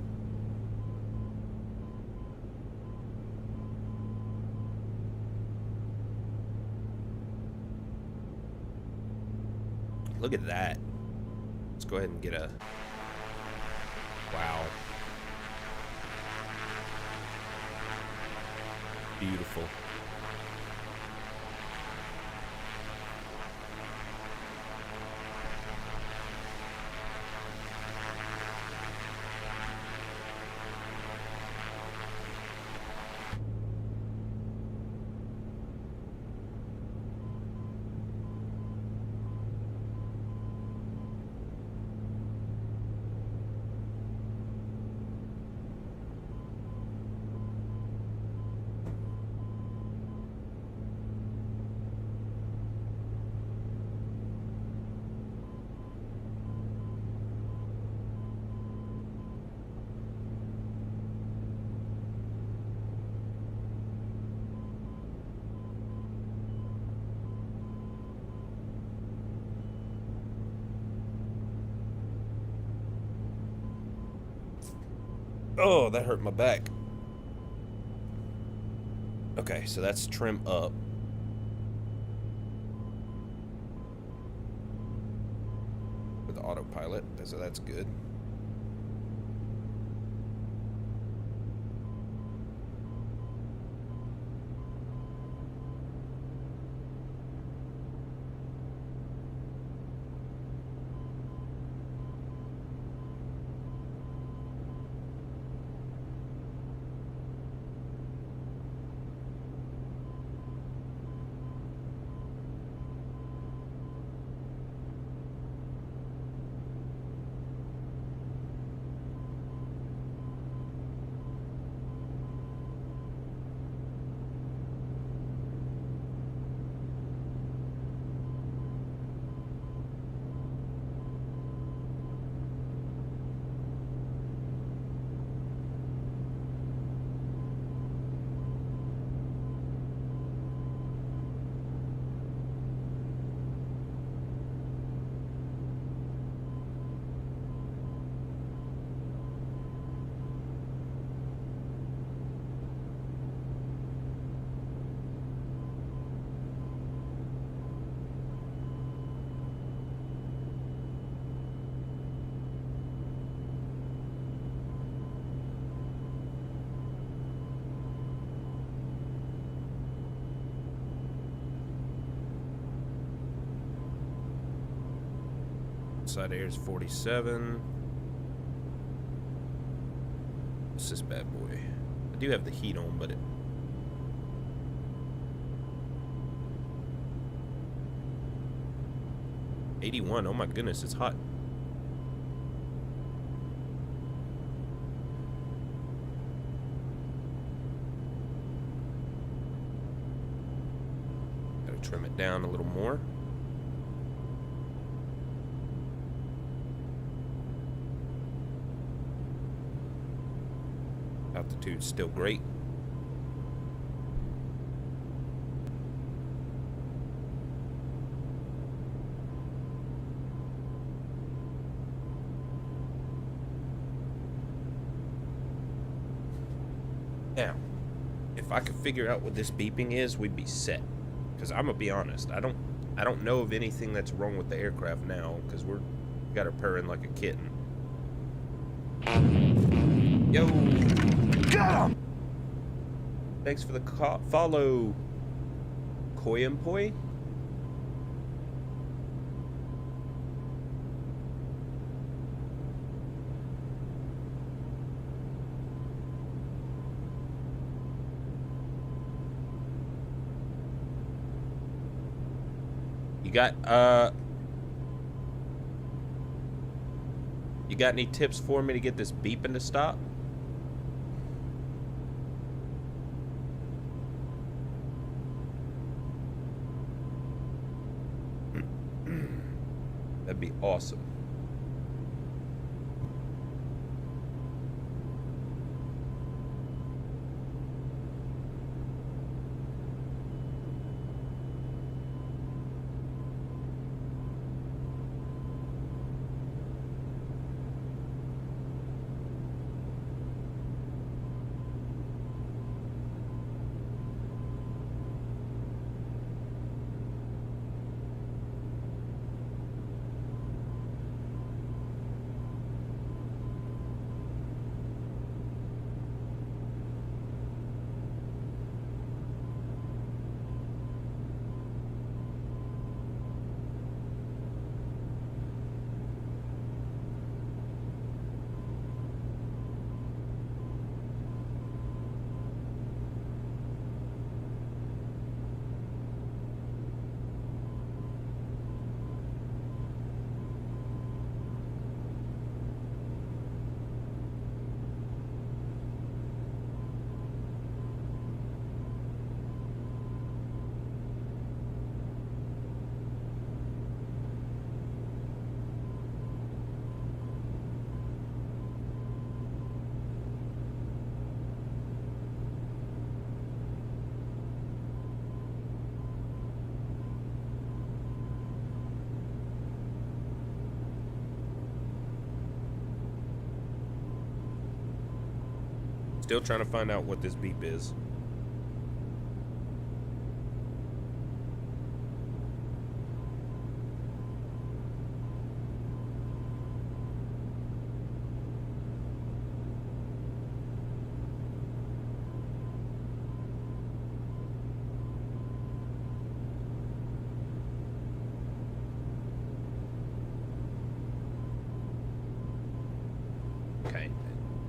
Look at that. Let's go ahead and get a... Wow. Beautiful. Oh, that hurt my back. Okay, so that's trim up. with autopilot, so that's good. Side air is 47. What's this bad boy? I do have the heat on, but it... $81. Oh my goodness, it's hot. Gotta trim it down a little more. Altitude's still great. Now, if I could figure out what this beeping is, we'd be set. Because I'm gonna be honest, I don't know of anything that's wrong with the aircraft now, because we got her purring like a kitten. Yo! Got him! Thanks for the follow, Koyempoi. You got any tips for me to get this beeping to stop? That'd be awesome. Still trying to find out what this beep is.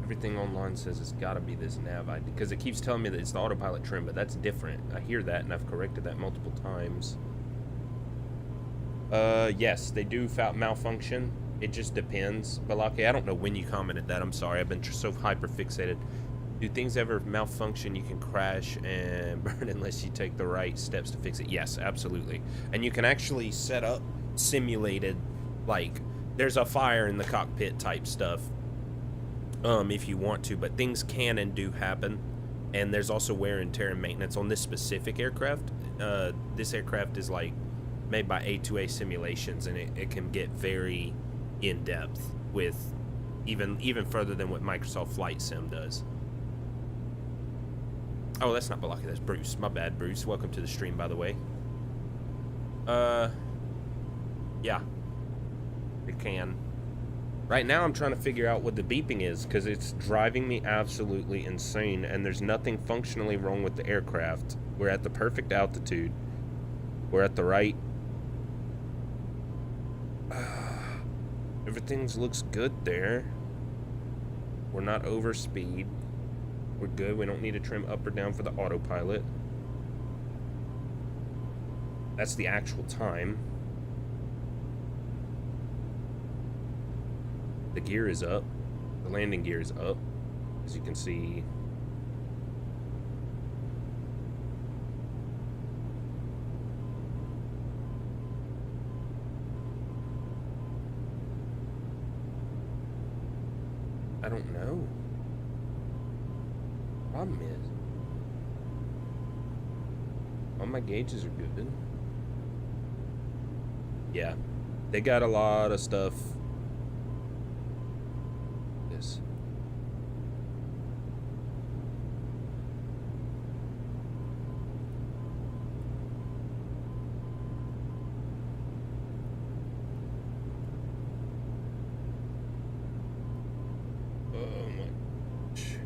Everything online says it's got to be this nav ID because it keeps telling me that it's the autopilot trim, but that's different. I hear that, and I've corrected that multiple times. Yes, they do malfunction. It just depends. But luckily, I don't know when you commented that. I'm sorry. I've been so hyper fixated. Do things ever malfunction? You can crash and burn unless you take the right steps to fix it. Yes, absolutely. And you can actually set up simulated, like, there's a fire in the cockpit type stuff. If you want to, but things can and do happen, and there's also wear and tear and maintenance on this specific aircraft. This aircraft is like made by A2A simulations, and it can get very in depth with even further than what Microsoft Flight Sim does. Oh, that's not Balaki, that's Bruce. My bad, Bruce. Welcome to the stream, by the way. Yeah, it can. Right now, I'm trying to figure out what the beeping is because it's driving me absolutely insane, and there's nothing functionally wrong with the aircraft. We're at the perfect altitude. We're at the right... everything looks good there. We're not over speed. We're good. We don't need to trim up or down for the autopilot. That's the actual time. The gear is up. The landing gear is up, as you can see. I don't know. Problem is, all my gauges are good. Yeah, they got a lot of stuff. Yes. Oh my gosh.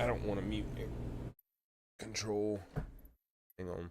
don't want to mute it. Control. Hang on.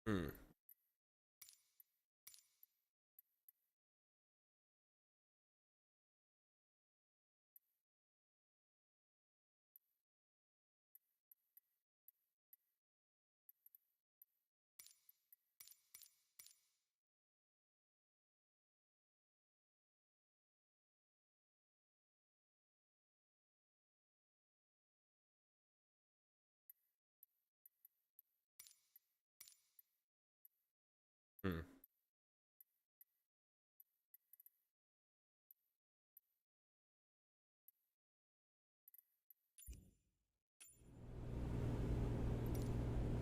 Hmm. Hmm.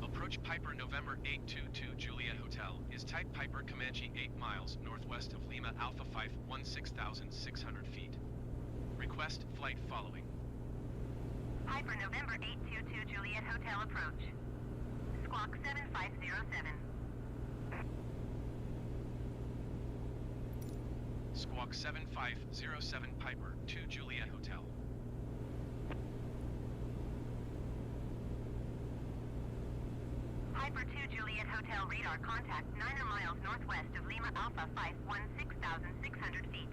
Approach Piper November 822 Juliet Hotel. Is type Piper Comanche 8 miles northwest of Lima Alpha 516,600 feet. Request flight following. Piper November 822 Juliet Hotel approach. Squawk 7507. Squawk 7507 Piper 2 Juliet Hotel. Piper 2 Juliet Hotel radar contact 9 miles northwest of Lima Alpha 516,600 feet.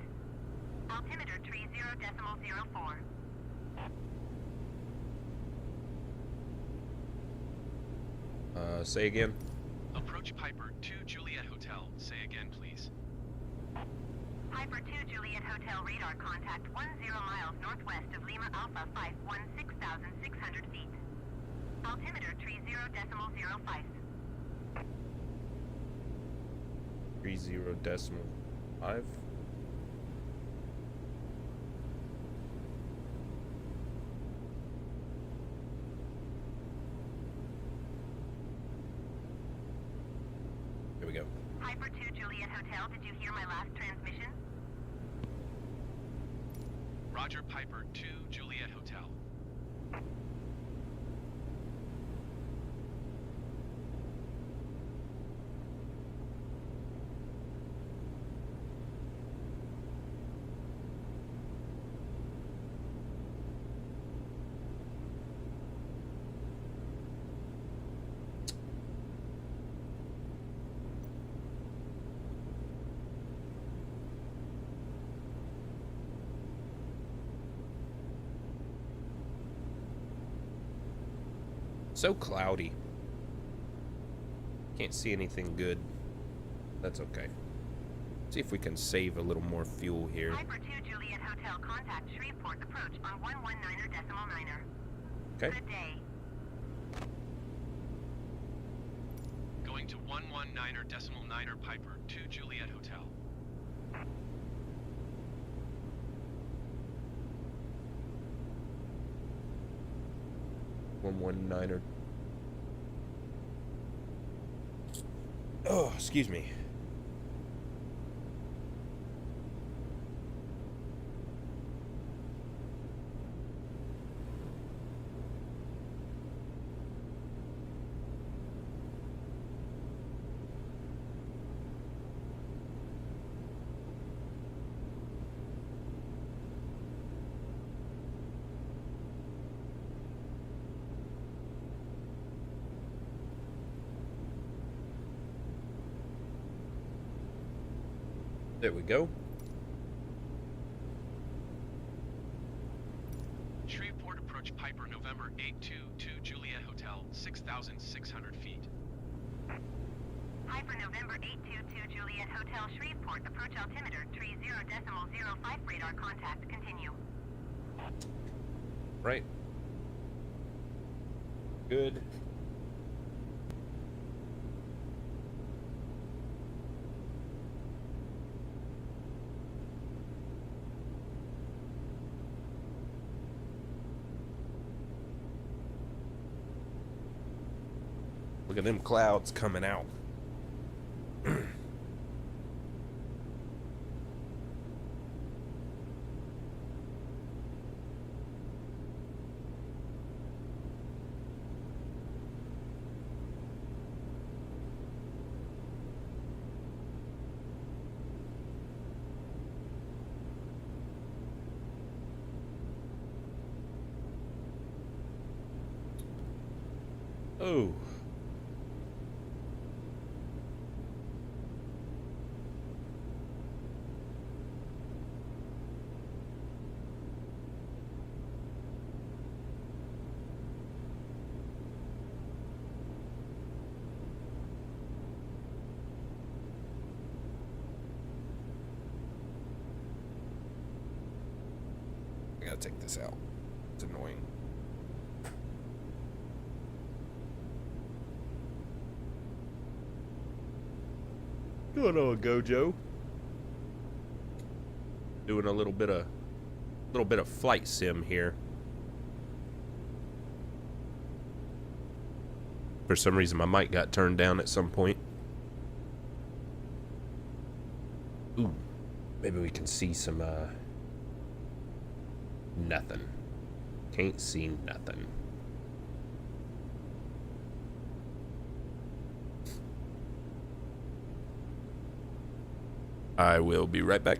Altimeter 30.04. Say again. Approach Piper 2 Juliet Hotel. Say again, please. Piper 2 Juliet Hotel radar contact 10 miles northwest of Lima Alpha 516,600 feet. Altimeter 30.05. 30.5. Here we go. Piper 2 Juliet Hotel, did you hear my last transmission? Roger Piper 2 Juliet Hotel. So cloudy. Can't see anything good. That's okay. See if we can save a little more fuel here. Piper 2 Juliet Hotel, contact Shreveport approach on 119.9. Okay. Good day. Going to 119.9 Piper 2 Juliet Hotel. One niner. Oh, excuse me. There we go. Shreveport approach Piper November 822 Juliet Hotel, 6,600 feet. Piper November 822 Juliet Hotel Shreveport, approach altimeter, tree 0.05 radar contact, continue. Right. Good. Look at them clouds coming out. Oh. I gotta take this out. It's annoying. Going on, Gojo? Doing a little bit of flight sim here. For some reason, my mic got turned down at some point. Ooh, maybe we can see some nothing. Can't see nothing. I will be right back.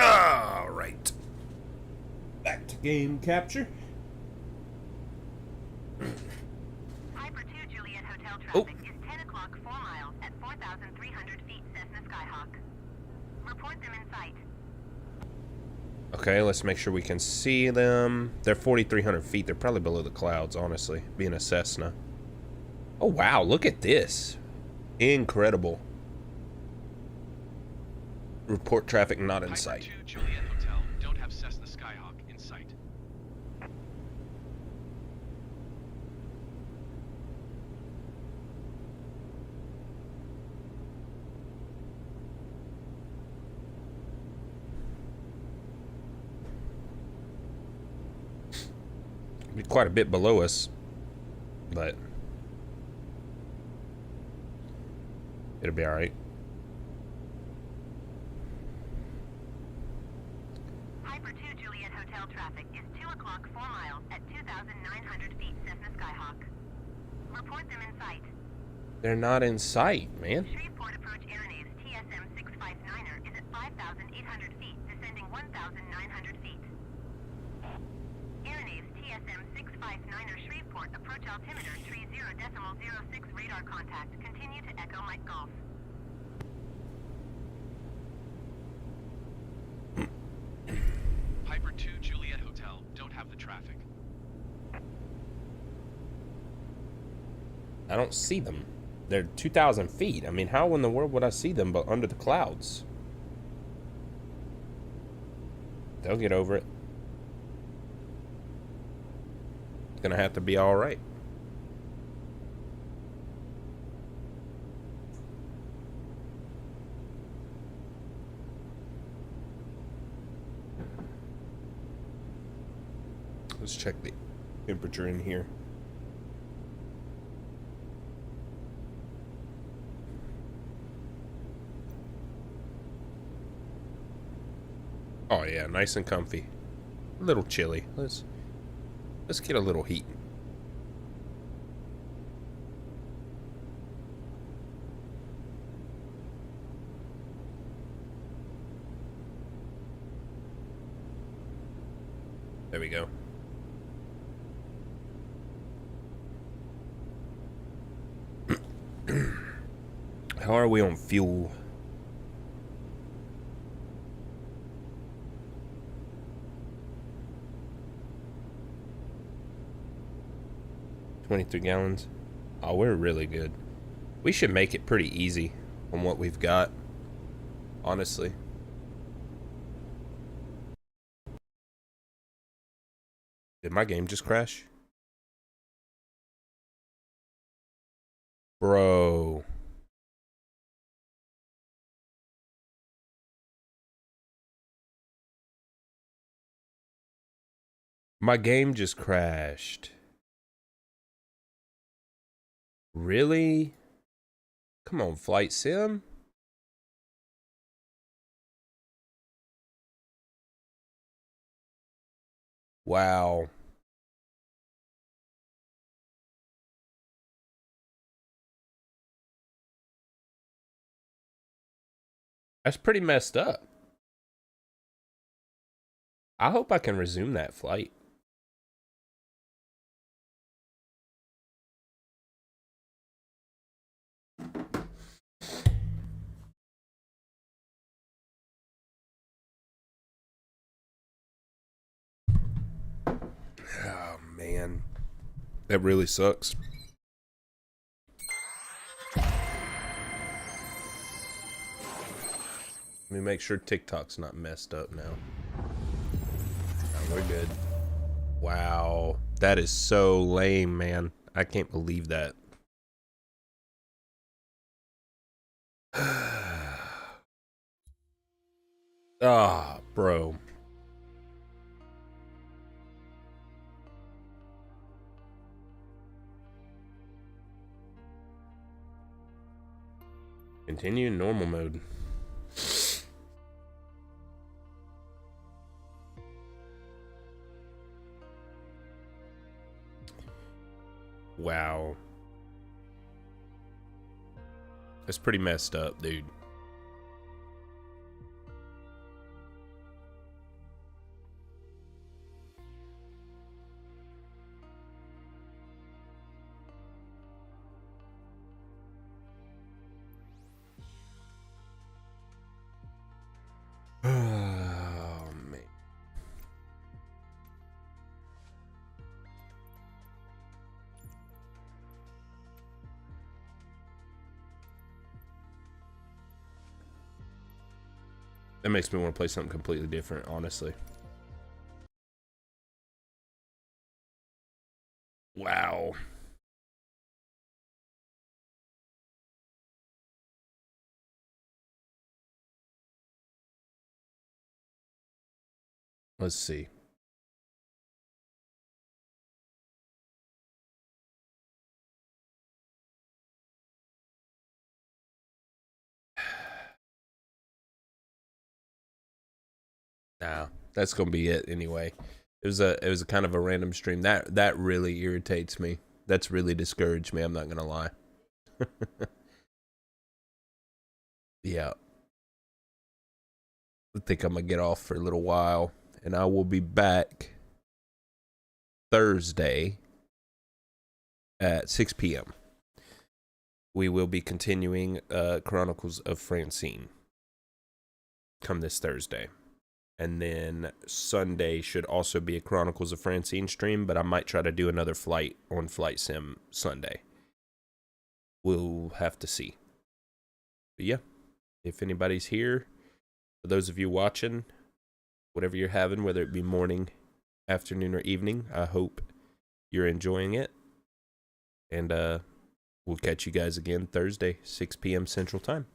All right. Back to game capture. Piper 2 Juliet Hotel traffic is 10 o'clock 4 miles at 4,300 feet Cessna Skyhawk. Report them in sight. Okay, let's make sure we can see them. They're 4,300 feet. They're probably below the clouds, honestly, being a Cessna. Oh, wow. Look at this. Incredible. Report traffic not in Piper sight. 2 Juliet Hotel, don't have Cessna Skyhawk in sight. quite a bit below us, but it'll be all right. Piper 2 Juliet Hotel traffic is 2 o'clock 4 miles at 2,900 feet Cessna Skyhawk. Report them in sight. They're not in sight, man. Shreveport approach Aeronaves TSM 659er is at 5,800 feet, descending 1,900 feet. Aeronaves TSM 659er Shreveport approach altimeter 30.06 radar contact. Continue to Echo Mike Golf. Piper 2 Juliet Hotel, don't have the traffic. I don't see them. They're 2,000 feet. I mean, how in the world would I see them but under the clouds? They'll get over it. It's gonna have to be all right. Let's check the temperature in here. Oh yeah, nice and comfy. A little chilly. Let's get a little heat. There we go. How are we on fuel? $23 gallons. Oh, we're really good. We should make it pretty easy on what we've got, honestly. Did my game just crash? Bro. My game just crashed. Really? Come on, Flight Sim. Wow. That's pretty messed up. I hope I can resume that flight. Oh, man. That really sucks. Let me make sure TikTok's not messed up now. No, we're good. Wow. That is so lame, man. I can't believe that. Ah, bro. Continue in normal mode. Wow. That's pretty messed up, dude. Oh, man. That makes me want to play something completely different, honestly. Wow. Let's see. Nah, that's gonna be it anyway. It was a kind of a random stream. That really irritates me. That's really discouraged me, I'm not gonna lie. Yeah. I think I'm gonna get off for a little while, and I will be back Thursday at 6 p.m. We will be continuing Chronicles of Francine come this Thursday. And then Sunday should also be a Chronicles of Francine stream, but I might try to do another flight on Flight Sim Sunday. We'll have to see. But yeah, if anybody's here, for those of you watching, whatever you're having, whether it be morning, afternoon, or evening, I hope you're enjoying it. And we'll catch you guys again Thursday, 6 p.m. Central Time.